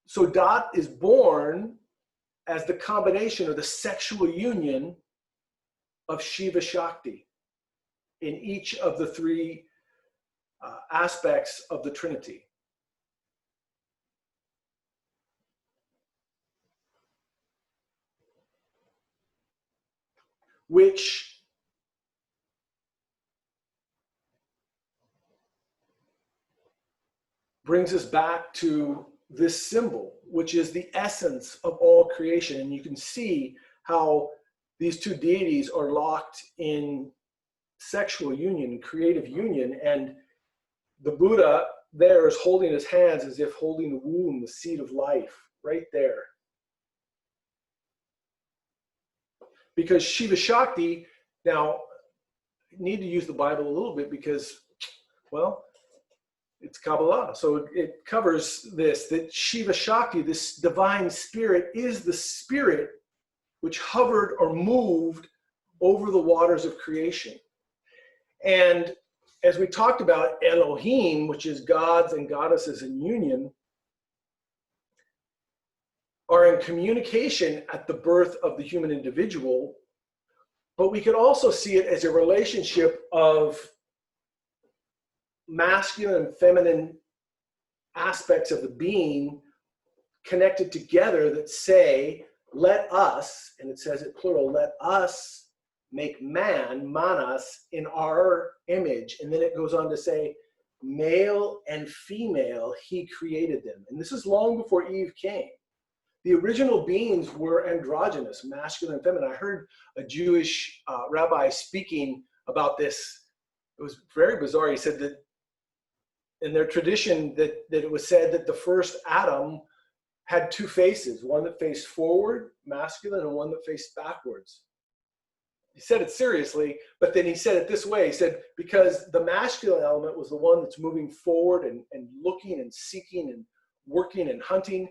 So Daath is born as the combination or the sexual union of Shiva Shakti in each of the three aspects of the Trinity. Which brings us back to this symbol, which is the essence of all creation. And you can see how these two deities are locked in sexual union, creative union, and the Buddha there is holding his hands as if holding the womb, the seed of life, right there. Because Shiva Shakti, now, I need to use the Bible a little bit because, well, it's Kabbalah. So it covers this, that Shiva Shakti, this divine spirit, is the spirit which hovered or moved over the waters of creation. And as we talked about, Elohim, which is gods and goddesses in union, are in communication at the birth of the human individual, but we could also see it as a relationship of masculine and feminine aspects of the being connected together that say, let us, and it says it plural, let us make man, manas, in our image. And then it goes on to say, male and female, he created them. And this is long before Eve came. The original beings were androgynous, masculine and feminine. I heard a Jewish rabbi speaking about this. It was very bizarre. He said that in their tradition that it was said that the first Adam had two faces, one that faced forward, masculine, and one that faced backwards. He said it seriously, but then he said it this way. He said, because the masculine element was the one that's moving forward and looking and seeking and working and hunting.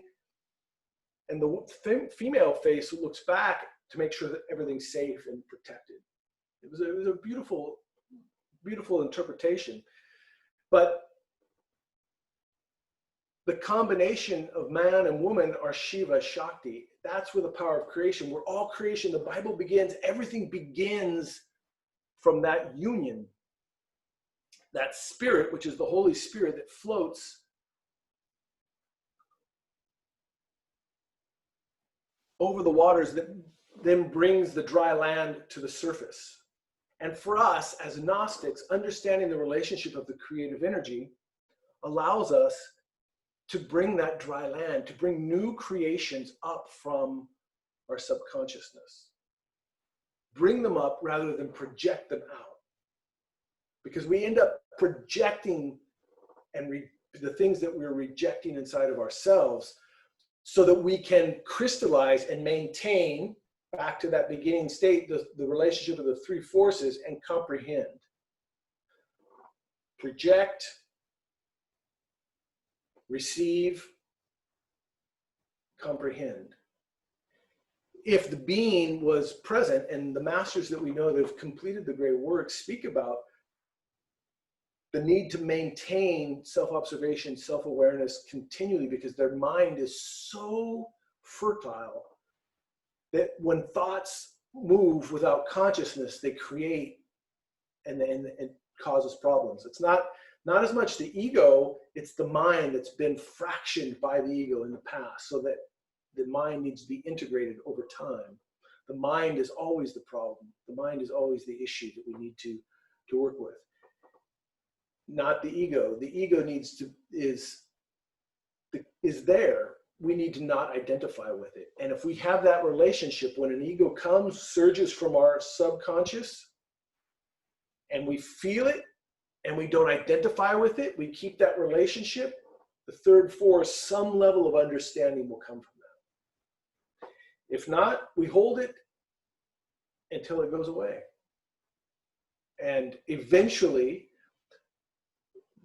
And the female face looks back to make sure that everything's safe and protected. It was a beautiful, beautiful interpretation. But the combination of man and woman are Shiva Shakti. That's where the power of creation, where all creation, the Bible begins, everything begins from that union. That spirit, which is the Holy Spirit that floats over the waters, that then brings the dry land to the surface. And for us as Gnostics, understanding the relationship of the creative energy allows us to bring that dry land, to bring new creations up from our subconsciousness. Bring them up rather than project them out. Because we end up projecting and the things that we're rejecting inside of ourselves so that we can crystallize and maintain, back to that beginning state, the relationship of the three forces and comprehend. Project, receive, comprehend. If the being was present, and the masters that we know that have completed the great work speak about the need to maintain self-observation, self-awareness continually, because their mind is so fertile that when thoughts move without consciousness, they create and it causes problems. It's not as much the ego, it's the mind that's been fractioned by the ego in the past, so that the mind needs to be integrated over time. The mind is always the problem. The mind is always the issue that we need to work with. Not the ego. The ego is there. We need to not identify with it. And if we have that relationship, when an ego comes, surges from our subconscious, and we feel it, and we don't identify with it, we keep that relationship, the third force, some level of understanding will come from that. If not, we hold it until it goes away. And eventually,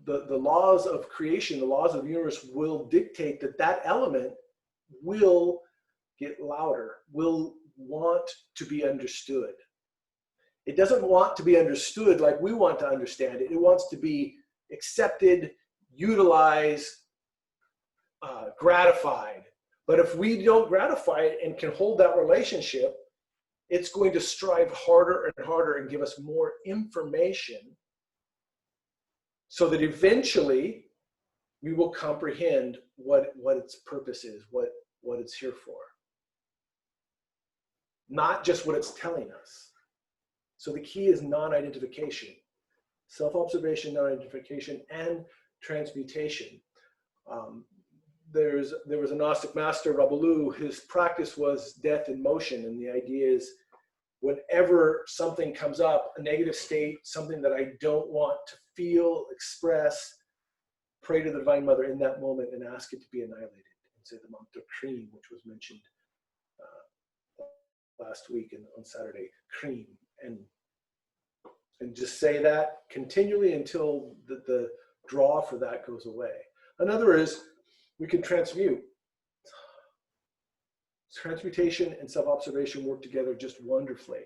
the laws of creation, the laws of the universe will dictate that that element will get louder, will want to be understood. It doesn't want to be understood like we want to understand it. It wants to be accepted, utilized, gratified. But if we don't gratify it and can hold that relationship, it's going to strive harder and harder and give us more information so that eventually we will comprehend what its purpose is, what it's here for. Not just what it's telling us. So the key is non-identification, self-observation, non-identification, and transmutation. There was a Gnostic master, Rabbalou. His practice was death in motion, and the idea is whenever something comes up, a negative state, something that I don't want to feel, express, pray to the Divine Mother in that moment and ask it to be annihilated. And say the mantra cream, which was mentioned last week on Saturday, cream, and just say that continually until the draw for that goes away. Another is we can transmute. Transmutation and self-observation work together just wonderfully.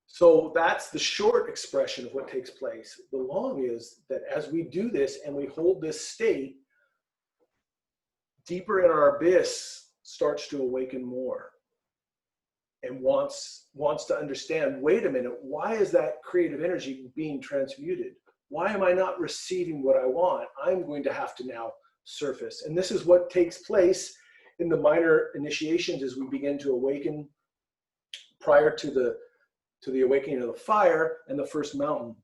So that's the short expression of what takes place. The long is that as we do this and we hold this state, deeper in our abyss starts to awaken more and wants to understand, wait a minute, why is that creative energy being transmuted? Why am I not receiving what I want? I'm going to have to now surface. And this is what takes place in the minor initiations as we begin to awaken prior to the awakening of the fire and the first mountain.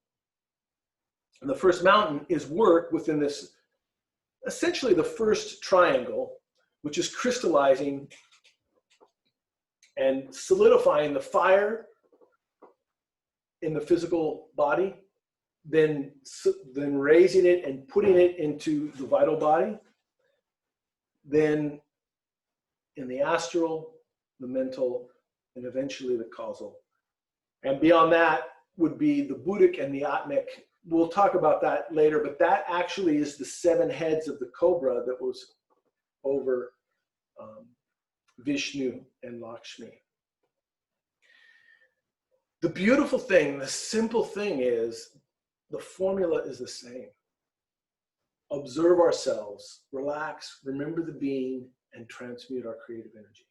And the first mountain is work within this, essentially the first triangle, which is crystallizing and solidifying the fire in the physical body, then raising it and putting it into the vital body, then in the astral, the mental, and eventually the causal. And beyond that would be the Buddhic and the Atmic. We'll talk about that later, but that actually is the 7 heads of the cobra that was over Vishnu and Lakshmi. The beautiful thing, the simple thing is, the formula is the same. Observe ourselves, relax, remember the being, and transmute our creative energy.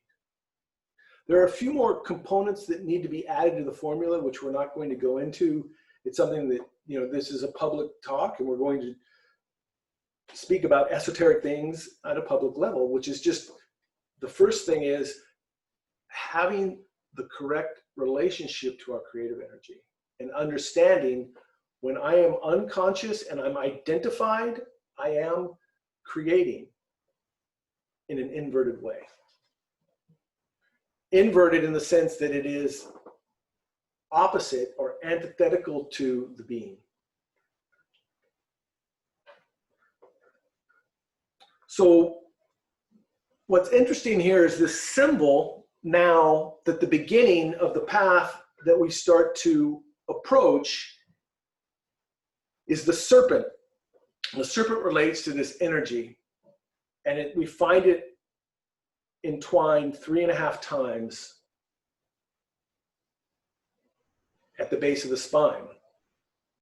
There are a few more components that need to be added to the formula, which we're not going to go into. It's something that, this is a public talk, and we're going to speak about esoteric things at a public level, which is just, the first thing is having the correct relationship to our creative energy and understanding when I am unconscious and I'm identified, I am creating in an inverted way. Inverted in the sense that it is opposite or antithetical to the being. So what's interesting here is this symbol now that the beginning of the path that we start to approach is the serpent. The serpent relates to this energy, and we find it entwined 3.5 times at the base of the spine.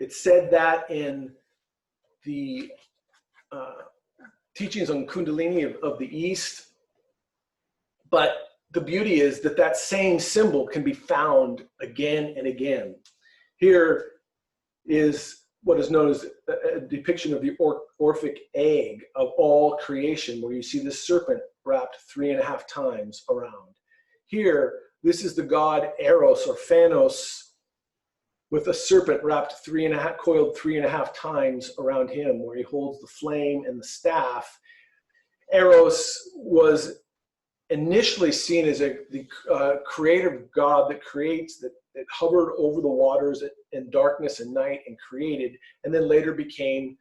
It said that in the teachings on Kundalini of the East, but the beauty is that that same symbol can be found again and again. Here is what is known as a depiction of the Orphic egg of all creation, where you see the serpent wrapped 3.5 times around. Here, this is the god Eros or Phanos with a serpent wrapped coiled 3.5 times around him, where he holds the flame and the staff. Eros was initially seen as the creative god that creates, that hovered over the waters in darkness and night and created, and then later became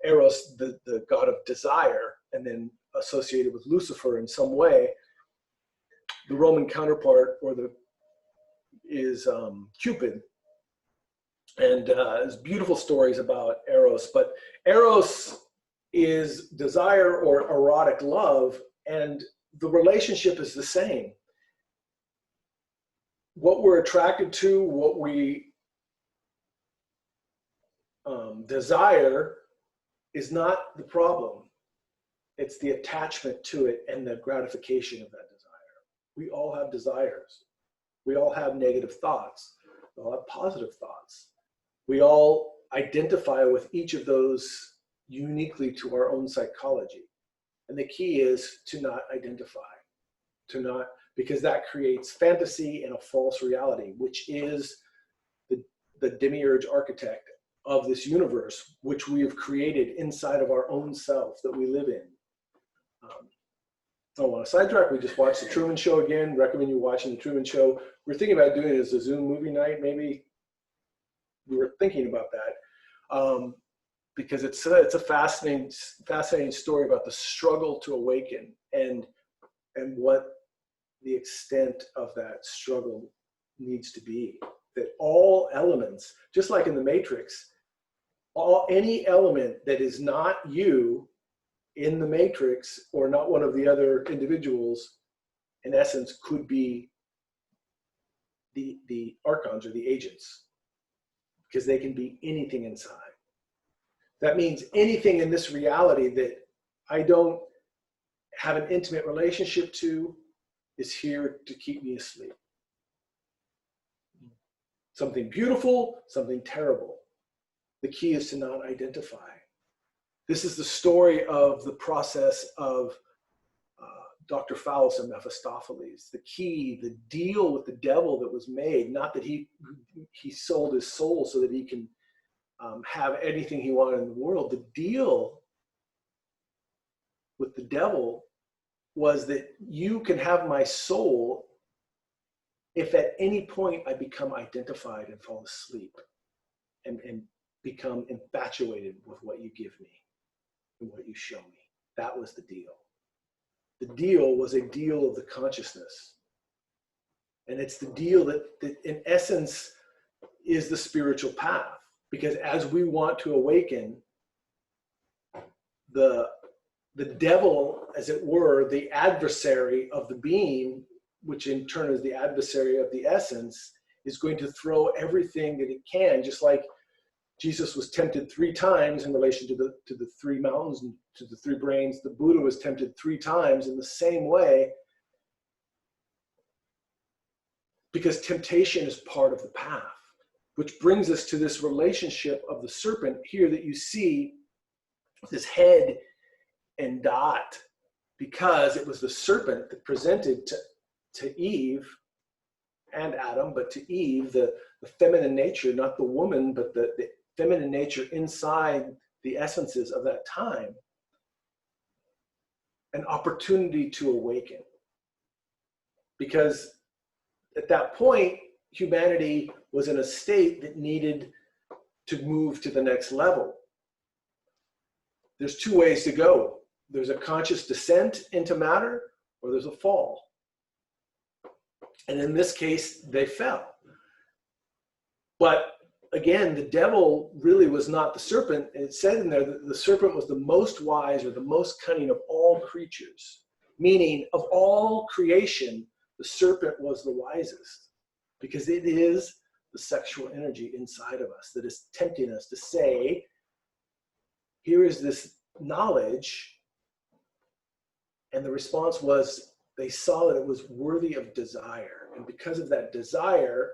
Eros, the god of desire, and then associated with Lucifer in some way. The Roman counterpart is Cupid. And there's beautiful stories about Eros, but Eros is desire or erotic love, and the relationship is the same. What we're attracted to, what we desire is not the problem. It's the attachment to it and the gratification of that desire. We all have desires. We all have negative thoughts. We all have positive thoughts. We all identify with each of those uniquely to our own psychology. And the key is to not identify, because that creates fantasy and a false reality, which is the demiurge architect of this universe, which we have created inside of our own self that we live in. I don't want to sidetrack. We just watched the Truman Show again. Recommend you watching the Truman Show. We're thinking about doing it as a Zoom movie night. Maybe we were thinking about that because it's a fascinating story about the struggle to awaken and what the extent of that struggle needs to be. That all elements, just like in the Matrix, any element that is not you in the Matrix or not one of the other individuals, in essence, could be the archons or the agents, because they can be anything inside. That means anything in this reality that I don't have an intimate relationship to is here to keep me asleep. Something beautiful, something terrible. The key is to not identify. This is the story of the process of Dr. Phallus and Mephistopheles. The key, the deal with the devil that was made, not that he sold his soul so that he can have anything he wanted in the world. The deal with the devil was that you can have my soul if at any point I become identified and fall asleep and become infatuated with what you give me and what you show me. That was the deal. The deal was a deal of the consciousness. And it's the deal that in essence is the spiritual path. Because as we want to awaken, the devil, as it were, the adversary of the being, which in turn is the adversary of the essence, is going to throw everything that it can, just like Jesus was tempted 3 times in relation to the 3 mountains and to the 3 brains. The Buddha was tempted 3 times in the same way, because temptation is part of the path, which brings us to this relationship of the serpent here that you see, this head and Daath, because it was the serpent that presented to Eve and Adam, but to Eve, the feminine nature, not the woman, but the feminine nature inside the essences of that time, an opportunity to awaken. Because at that point, humanity was in a state that needed to move to the next level. There's 2 ways to go. There's a conscious descent into matter, or there's a fall. And in this case, they fell. But again, the devil really was not the serpent. It said in there that the serpent was the most wise or the most cunning of all creatures, meaning of all creation, the serpent was the wisest, because it is the sexual energy inside of us that is tempting us to say, here is this knowledge. And the response was, they saw that it was worthy of desire. And because of that desire,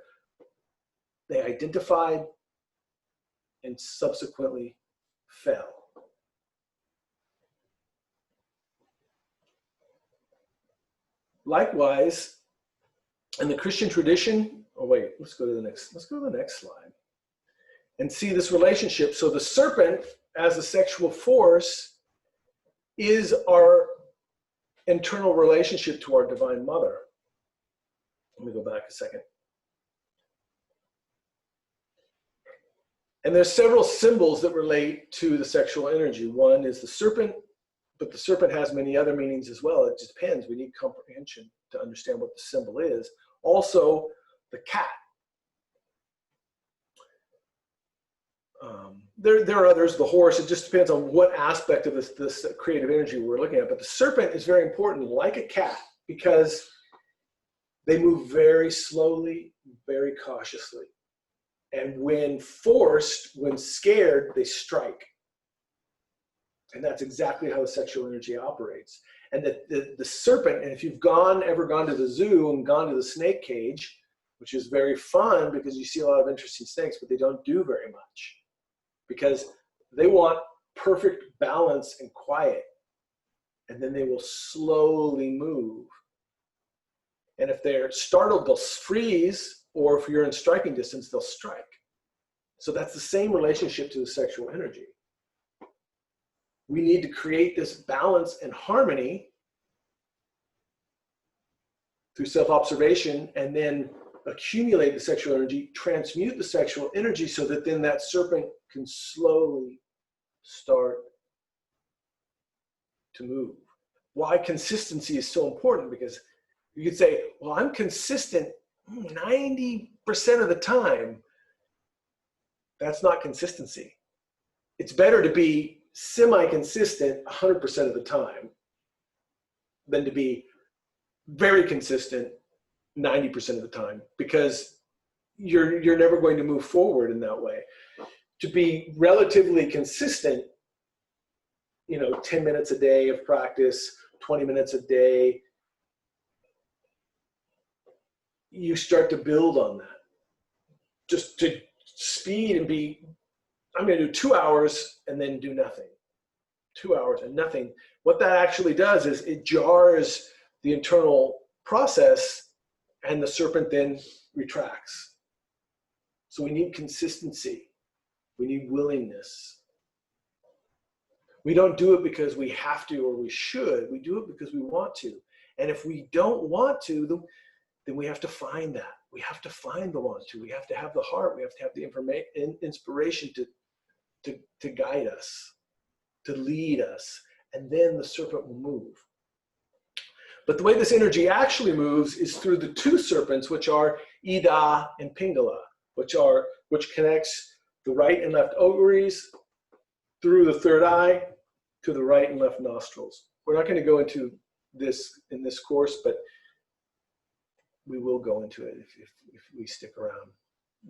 they identified and subsequently fell. Likewise, in the Christian tradition, let's go to the next slide and see this relationship. So the serpent as a sexual force is our internal relationship to our Divine Mother. Let me go back a second. And there's several symbols that relate to the sexual energy. One is the serpent, but the serpent has many other meanings as well. It just depends. We need comprehension to understand what the symbol is. Also, the cat. There are others, the horse, it just depends on what aspect of this creative energy we're looking at. But the serpent is very important, like a cat, because they move very slowly, very cautiously. And when forced, when scared, they strike. And that's exactly how the sexual energy operates. And the serpent, and if you've ever gone to the zoo and gone to the snake cage, which is very fun because you see a lot of interesting snakes, but they don't do very much because they want perfect balance and quiet. And then they will slowly move. And if they're startled, they'll freeze, or if you're in striking distance, they'll strike. So that's the same relationship to the sexual energy. We need to create this balance and harmony through self-observation, and then accumulate the sexual energy, transmute the sexual energy so that then that serpent can slowly start to move. Why consistency is so important, because you could say, well, I'm consistent 90% of the time. That's not consistency. It's better to be semi-consistent 100% of the time than to be very consistent 90% of the time, because you're never going to move forward in that way. To be relatively consistent, 10 minutes a day of practice, 20 minutes a day, you start to build on that. Just to speed and be, I'm going to do 2 hours and then do nothing. 2 hours and nothing. What that actually does is it jars the internal process, and the serpent then retracts. So we need consistency. We need willingness. We don't do it because we have to or we should. We do it because we want to. And if we don't want to, then we have to find that. We have to find the want to. We have to have the heart. We have to have the inspiration to guide us, to lead us. And then the serpent will move. But the way this energy actually moves is through the two serpents, which are Ida and Pingala, which connects the right and left ovaries through the third eye to the right and left nostrils. We're not going to go into this in this course, but we will go into it if we stick around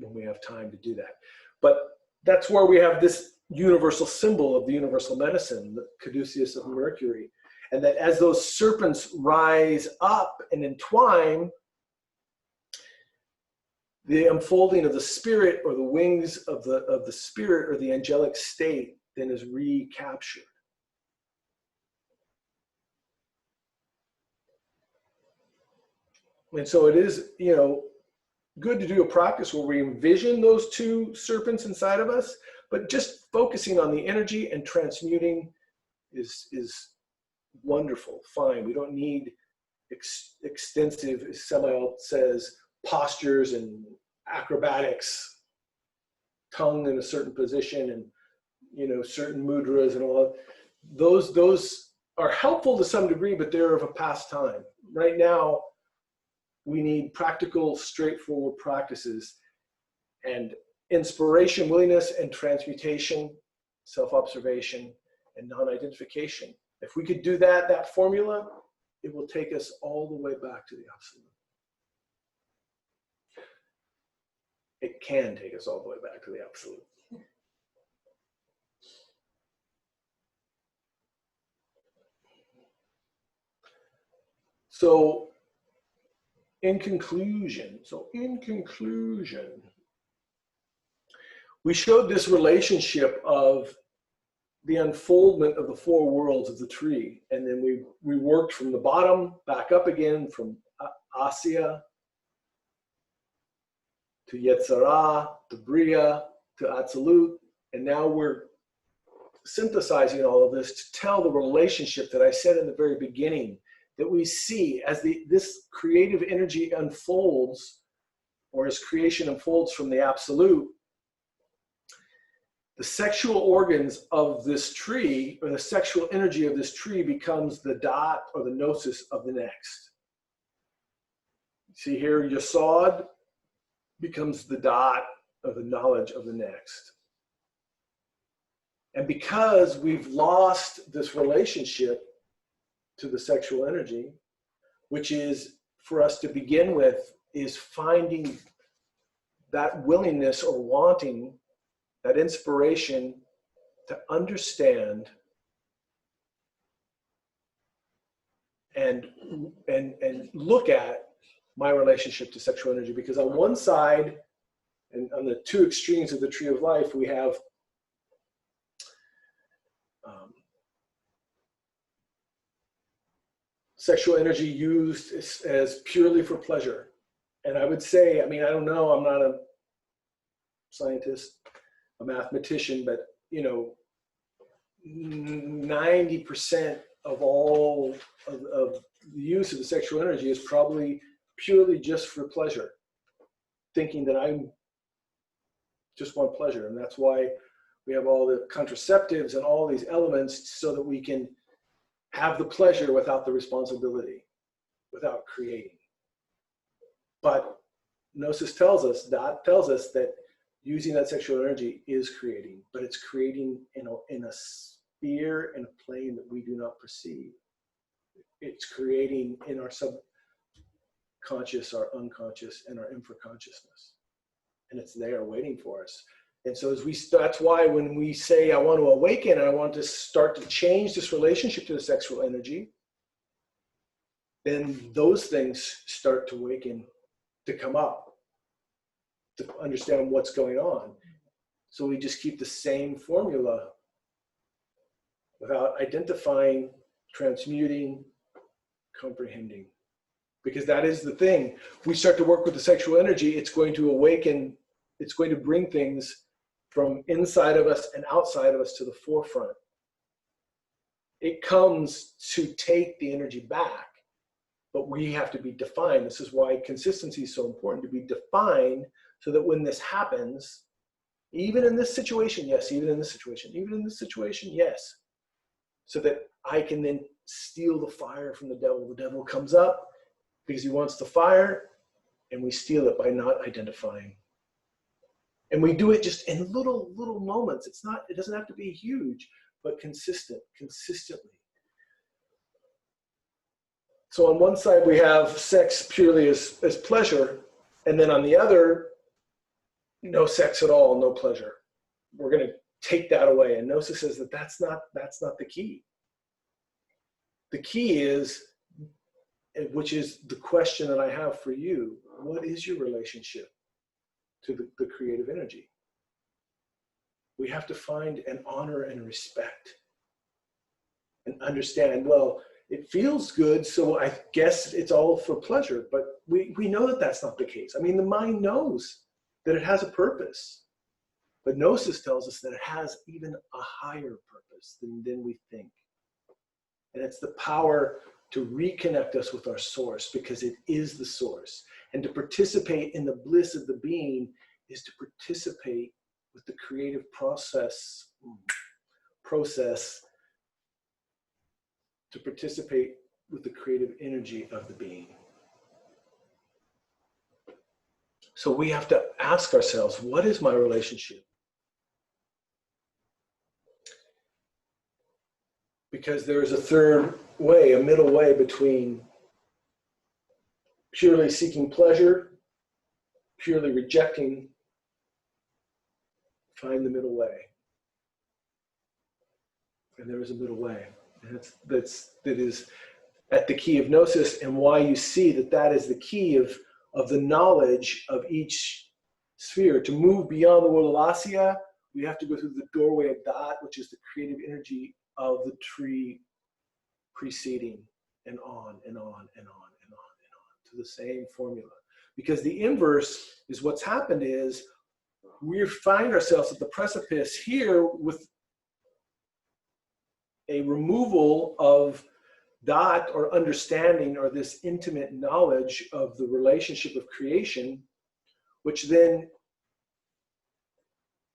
when we have time to do that. But that's where we have this universal symbol of the universal medicine, the Caduceus of Mercury. And that as those serpents rise up and entwine, the unfolding of the spirit, or the wings of the spirit, or the angelic state, then is recaptured. And so it is, good to do a practice where we envision those two serpents inside of us, but just focusing on the energy and transmuting is wonderful, fine. We don't need extensive, as Samael says, postures and acrobatics, tongue in a certain position, and certain mudras and all that. Those are helpful to some degree, but they're of a past time. Right now, we need practical, straightforward practices, and inspiration, willingness, and transmutation, self-observation, and non-identification. If we could do that formula, it will take us all the way back to the absolute. It can take us all the way back to the absolute. So in conclusion, we showed this relationship of the unfoldment of the four worlds of the tree. And then we worked from the bottom back up again, from Asya to Yetzirah, to Bria, to Atzilut. And now we're synthesizing all of this to tell the relationship that I said in the very beginning, that we see as this creative energy unfolds, or as creation unfolds from the absolute. The sexual organs of this tree, or the sexual energy of this tree, becomes the Daath, or the Gnosis of the next. See here, Yesod becomes the Daath, or the knowledge of the next. And because we've lost this relationship to the sexual energy, which is for us to begin with, is finding that willingness or wanting, that inspiration to understand and look at my relationship to sexual energy. Because on one side, and on the two extremes of the tree of life, we have sexual energy used as purely for pleasure. And I would say, I mean, I don't know, I'm not a scientist, a mathematician, but 90% of all of the use of the sexual energy is probably purely just for pleasure, thinking that I just want pleasure. And that's why we have all the contraceptives and all these elements, so that we can have the pleasure without the responsibility, without creating. But Gnosis tells us, Daath tells us, that using that sexual energy is creating, but it's creating in a sphere, in a plane that we do not perceive. It's creating in our subconscious, our unconscious, and our infraconsciousness. And it's there waiting for us. And so that's why when we say, I want to awaken, and I want to start to change this relationship to the sexual energy, then those things start to awaken, to come up, to understand what's going on. So we just keep the same formula without identifying, transmuting, comprehending. Because that is the thing. We start to work with the sexual energy, it's going to awaken, it's going to bring things from inside of us and outside of us to the forefront. It comes to take the energy back, but we have to be defined. This is why consistency is so important, to be defined, so that when this happens, even in this situation, yes, even in this situation, yes, so that I can then steal the fire from the devil. The devil comes up because he wants the fire, and we steal it by not identifying. And we do it just in little moments. It doesn't have to be huge, but consistently. So on one side we have sex purely as pleasure, and then on the other, no sex at all, no pleasure. We're going to take that away. And Gnosis says that that's not the key. The key is, which is the question that I have for you, what is your relationship to the creative energy? We have to find and honor and respect and understand, well, it feels good, so I guess it's all for pleasure. But we know that that's not the case. I mean, the mind knows that it has a purpose. But Gnosis tells us that it has even a higher purpose than we think. And it's the power to reconnect us with our source, because it is the source. And to participate in the bliss of the being is to participate with the creative process, to participate with the creative energy of the being. So we have to ask ourselves, what is my relationship? Because there is a third way, a middle way between purely seeking pleasure, purely rejecting. Find the middle way. And there is a middle way. And that is at the key of Gnosis, and why you see that is the key of the knowledge of each sphere. To move beyond the world of Asya, we have to go through the doorway of Daath, which is the creative energy of the tree preceding, and on and on and on and on and on to the same formula. Because the inverse is what's happened is we find ourselves at the precipice here with a removal of Daath, or understanding, or this intimate knowledge of the relationship of creation, which then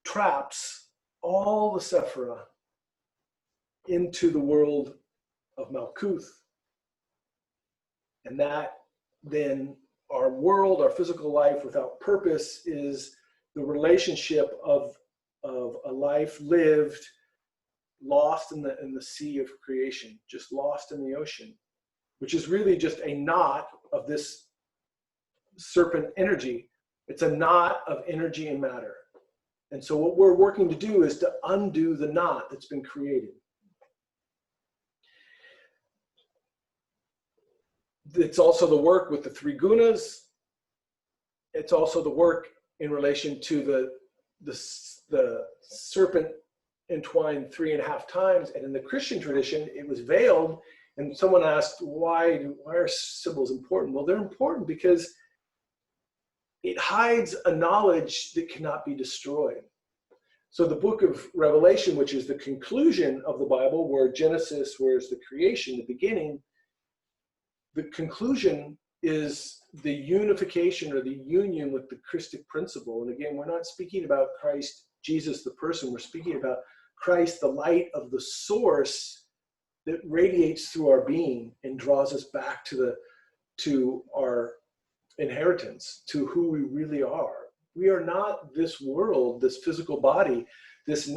traps all the Sephira into the world of Malkuth. And that then, our world, our physical life without purpose, is the relationship of a life lived lost in the sea of creation, just lost in the ocean, which is really just a knot of this serpent energy. It's a knot of energy and matter. And so what we're working to do is to undo the knot that's been created. It's also the work with the three gunas. It's also the work in relation to the serpent entwined 3.5 times. And in the Christian tradition, it was veiled. And someone asked, why are symbols important? Well, they're important because it hides a knowledge that cannot be destroyed. So the book of Revelation, which is the conclusion of the Bible, where Genesis, where is the creation, the beginning, the conclusion is the unification or the union with the Christic principle. And again, we're not speaking about Christ, Jesus, the person. We're speaking about Christ, the light of the source that radiates through our being and draws us back to our inheritance, to who we really are. We are not this world, this physical body, these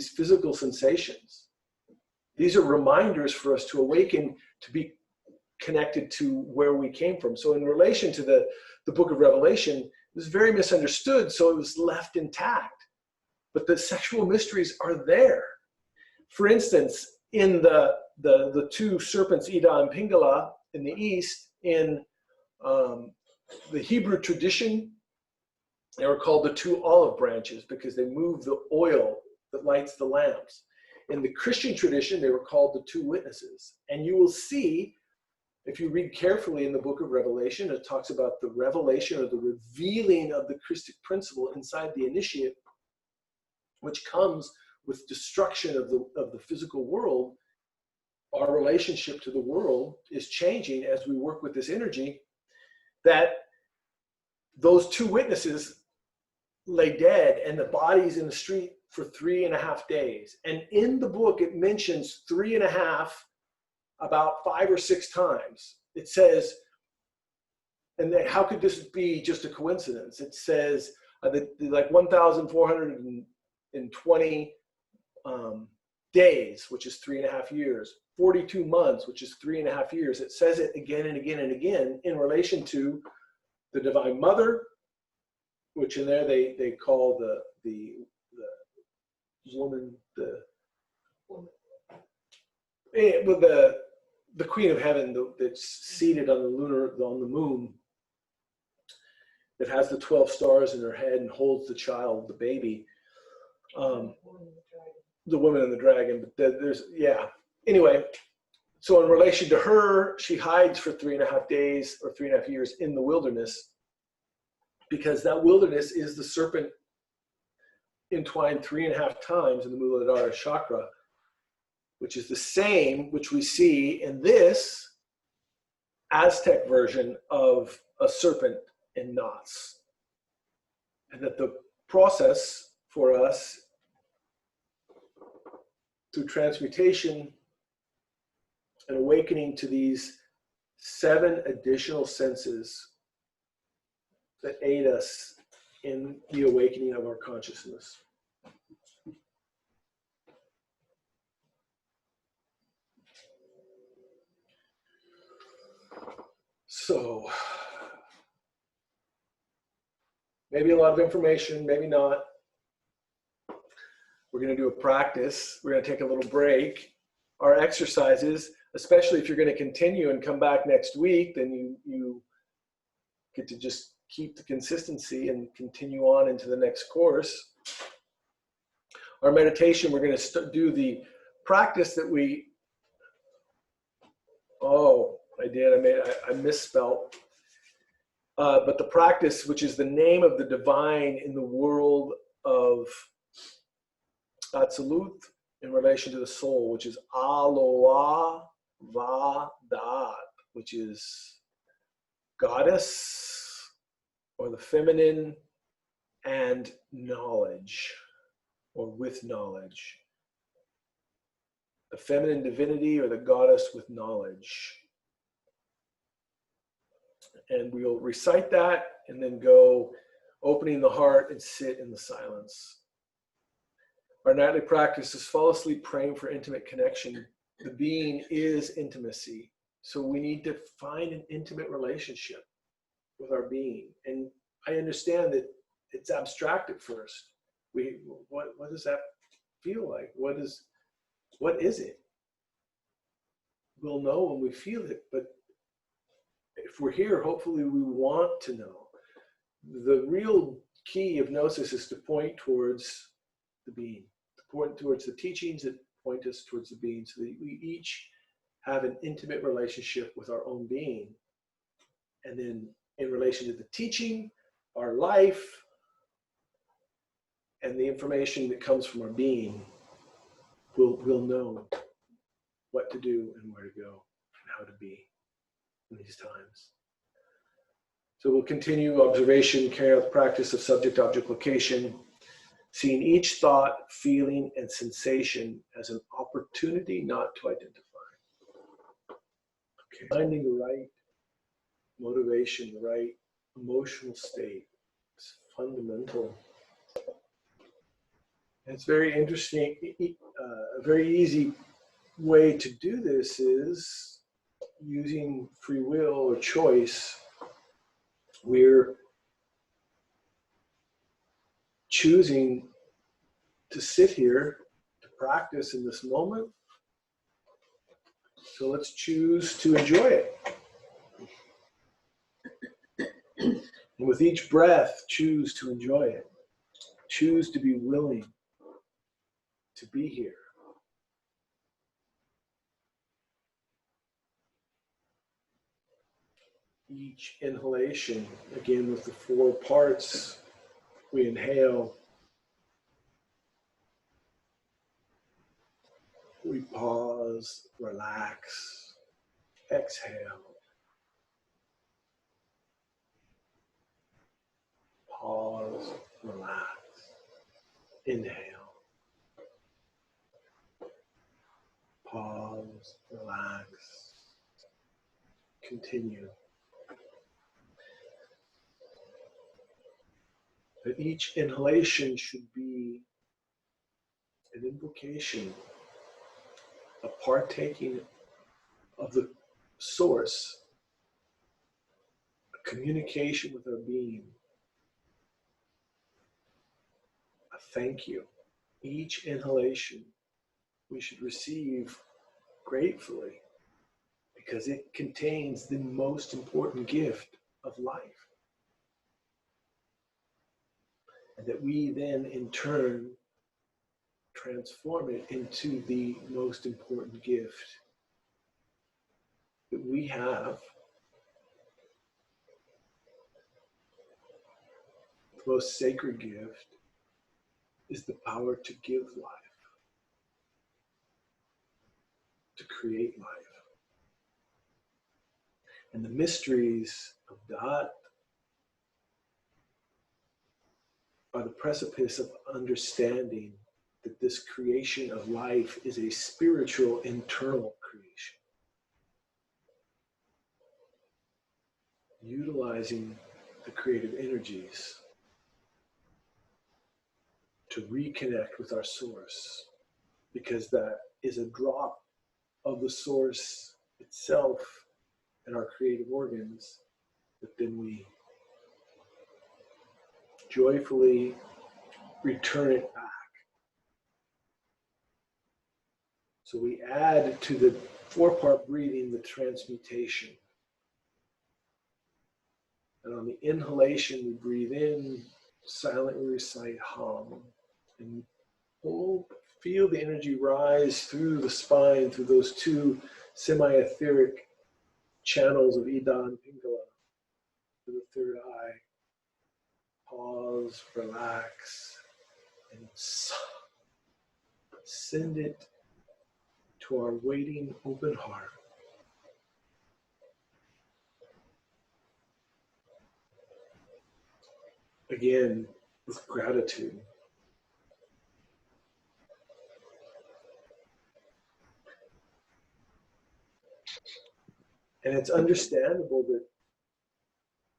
physical sensations. These are reminders for us to awaken, to be connected to where we came from. So in relation to the book of Revelation, it was very misunderstood, so it was left intact. But the sexual mysteries are there. For instance, in the two serpents, Ida and Pingala, in the East, in the Hebrew tradition, they were called the two olive branches because they move the oil that lights the lamps. In the Christian tradition, they were called the two witnesses. And you will see, if you read carefully in the book of Revelation, it talks about the revelation or the revealing of the Christic principle inside the initiate, which comes with destruction of the physical world. Our relationship to the world is changing as we work with this energy, that those two witnesses lay dead and the bodies in the street for 3.5 days. And in the book, it mentions 3.5 about 5 or 6 times. It says, and then how could this be just a coincidence? It says like 1,420 days, which is 3.5 years, 42 months, which is 3.5 years. It says it again and again and again in relation to the Divine Mother, which in there they call the woman, the Queen of Heaven that's seated on the moon, that has the 12 stars in her head and holds the child, the baby. The woman and the dragon. But anyway, so in relation to her, she hides for 3.5 days or 3.5 years in the wilderness, because that wilderness is the serpent entwined 3.5 times in the Muladhara chakra, which is the same which we see in this Aztec version of a serpent in knots. And that the process for us through transmutation and awakening to these 7 additional senses that aid us in the awakening of our consciousness. So, maybe a lot of information, maybe not. We're going to do a practice. We're going to take a little break. Our exercises, especially if you're going to continue and come back next week, then you get to just keep the consistency and continue on into the next course. Our meditation, we're going to do the practice that we, I misspelled. But the practice, which is the name of the divine in the world of Atzilut in relation to the soul, which is Aloha Va Daath, which is goddess, or the feminine, and knowledge, or with knowledge. The feminine divinity or the goddess with knowledge. And we'll recite that and then go opening the heart and sit in the silence. Our nightly practice is fall asleep praying for intimate connection. The being is intimacy. So we need to find an intimate relationship with our being. And I understand that it's abstract at first. What does that feel like? What is it? We'll know when we feel it, but if we're here, hopefully we want to know. The real key of Gnosis is to point towards the being, to point towards the teachings that point us towards the being, so that we each have an intimate relationship with our own being. And then in relation to the teaching, our life, and the information that comes from our being, we'll know what to do and where to go and how to be in these times. So we'll continue observation, carry out the practice of subject-object location, seeing each thought, feeling, and sensation as an opportunity not to identify. Okay. Finding the right motivation, the right emotional state is fundamental. And it's very interesting. A very easy way to do this is using free will or choice. We're choosing to sit here to practice in this moment. So let's choose to enjoy it. And with each breath, choose to enjoy it. Choose to be willing to be here. Each inhalation, again with the 4 parts, we inhale, we pause, relax, exhale, pause, relax, inhale, pause, relax, continue. That each inhalation should be an invocation, a partaking of the source, a communication with our being, a thank you. Each inhalation we should receive gratefully, because it contains the most important gift of life. And that we then in turn transform it into the most important gift that we have. The most sacred gift is the power to give life, to create life. And the mysteries of Daath are the precipice of understanding that this creation of life is a spiritual internal creation. Utilizing the creative energies to reconnect with our source, because that is a drop of the source itself in our creative organs that then we joyfully return it back. So we add to the 4-part breathing the transmutation. And on the inhalation, we breathe in, silently recite Hum, and feel the energy rise through the spine, through those 2 semi-etheric channels of Ida and Pingala, to the 3rd eye. Pause, relax, and send it to our waiting open heart. Again, with gratitude. And it's understandable that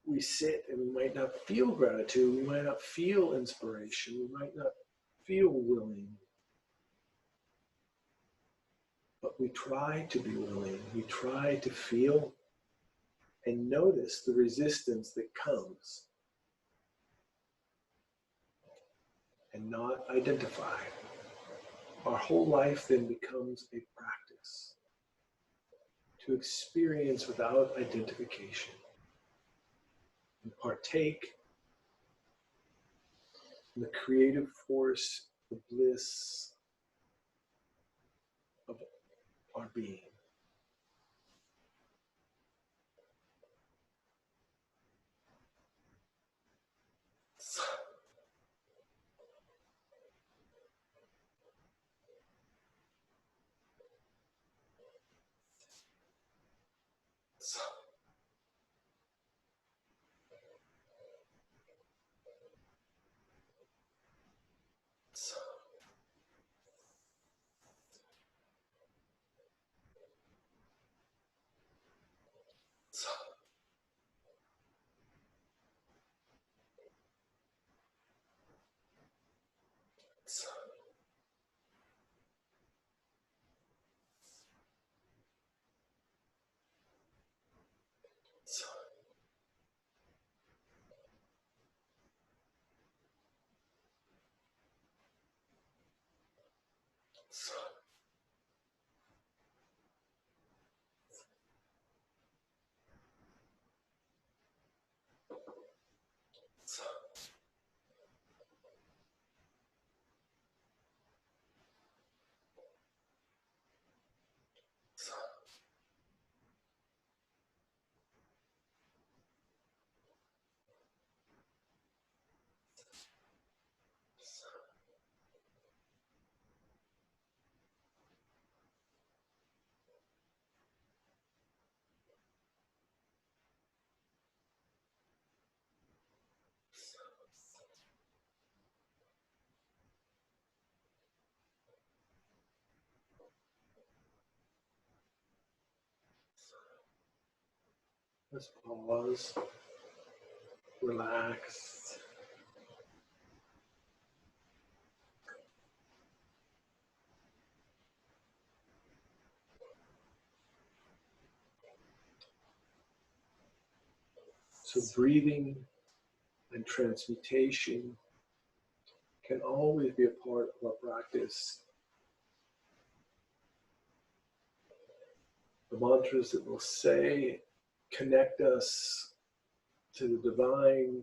we sit and we might not feel gratitude, we might not feel inspiration, we might not feel willing But we try to be willing. We try to feel and notice the resistance that comes and not identify. Our whole life then becomes a practice to experience without identification and partake in the creative force, the bliss of our being. Let's pause, relax. So breathing and transmutation can always be a part of our practice. The mantras that we'll say connect us to the divine,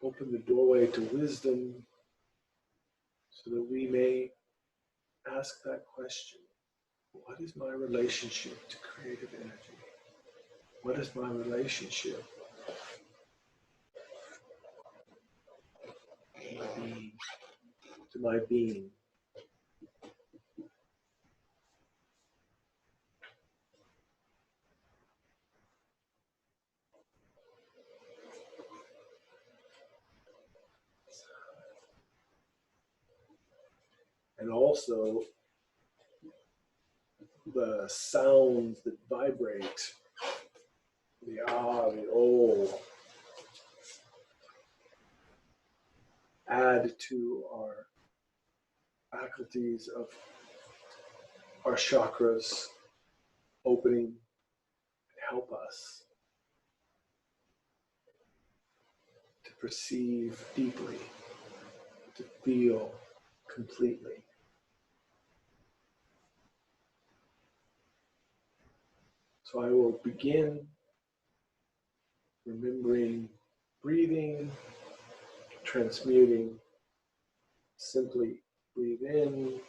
open the doorway to wisdom so that we may ask that question. What is my relationship to creative energy? What is my relationship to my being? And also the sounds that vibrate, the ah, the oh, add to our faculties of our chakras opening and help us to perceive deeply, to feel completely. So I will begin remembering breathing, transmuting. Simply breathe in,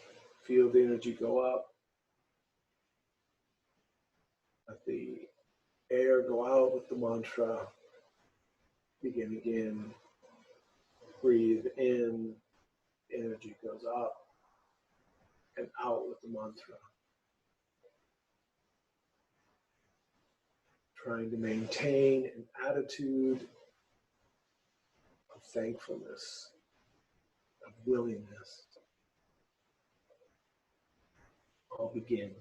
feel the energy go up. Let the air go out with the mantra. Begin again. Breathe in, energy goes up and out with the mantra. Trying to maintain an attitude of thankfulness, of willingness. I'll begin.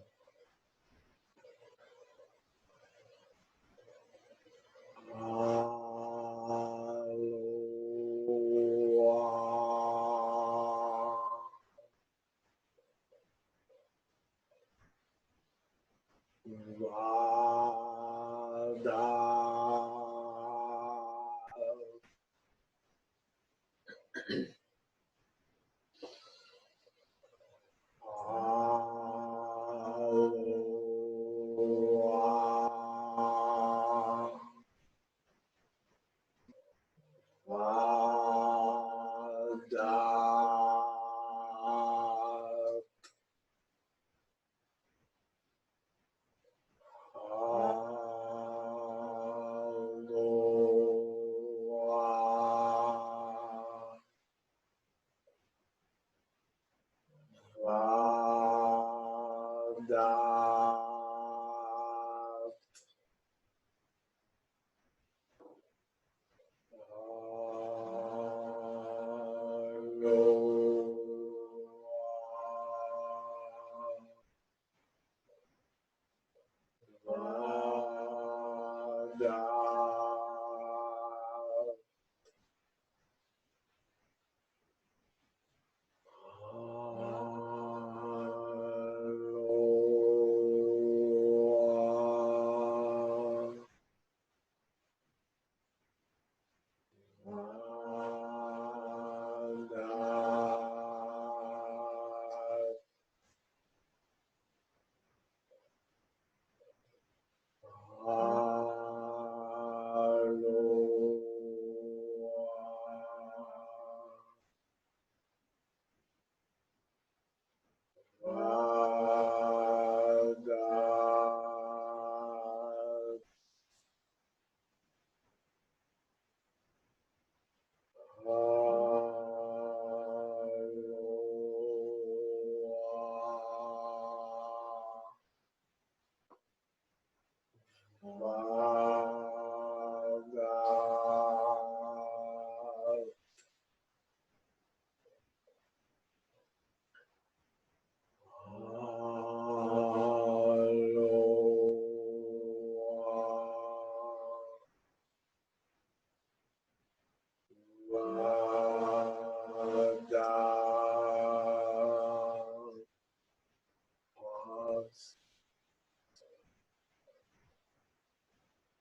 Pause.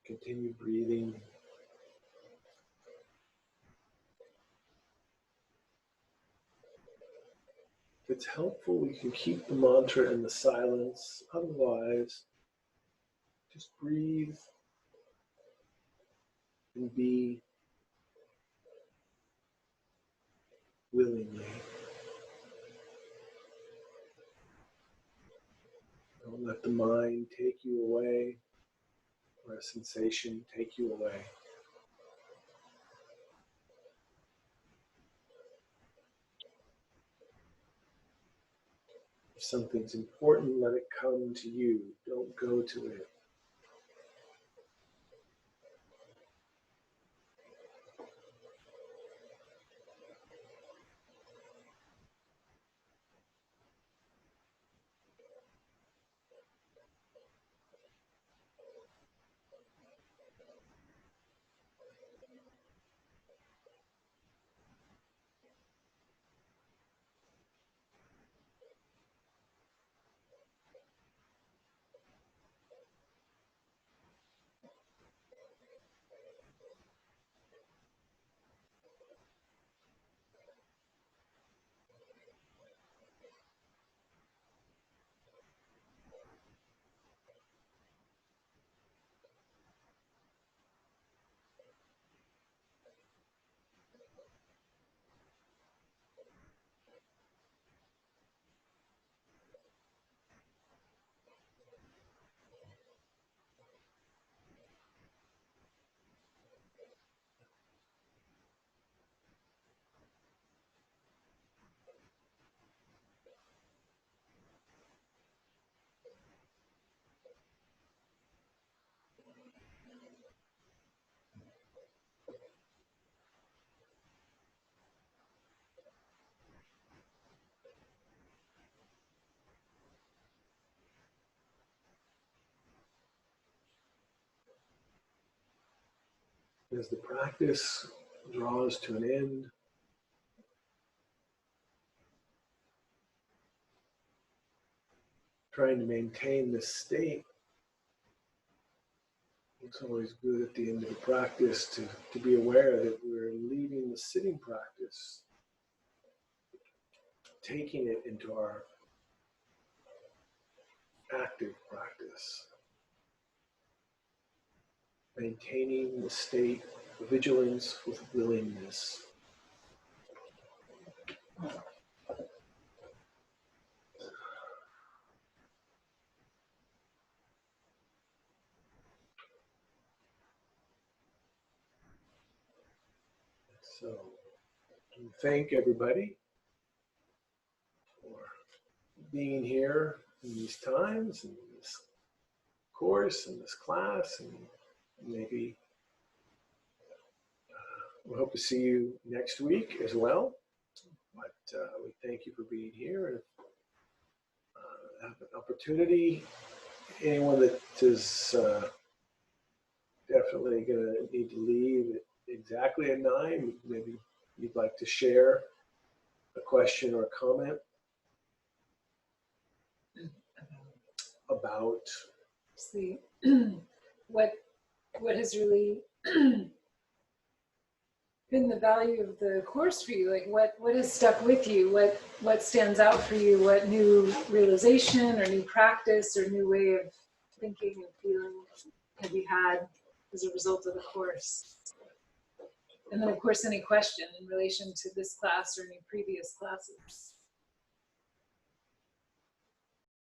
Continue breathing. If it's helpful, we can keep the mantra in the silence. Otherwise, just breathe and be willingly. Don't let the mind take you away or a sensation take you away. If something's important, let it come to you. Don't go to it. As the practice draws to an end, trying to maintain this state It's always good at the end of the practice to be aware that we're leaving the sitting practice, taking it into our active practice, maintaining the state of vigilance with willingness. So, thank everybody for being here in these times, and this course, and this class, and maybe we hope to see you next week as well. But we thank you for being here, and have an opportunity. Anyone that is definitely going to need to leave exactly at 9, maybe you'd like to share a question or a comment about See, what has really been the value of the course for you? Like what has stuck with you? What stands out for you? What new realization or new practice or new way of thinking and feeling have you had as a result of the course? And then of course any question in relation to this class or any previous classes.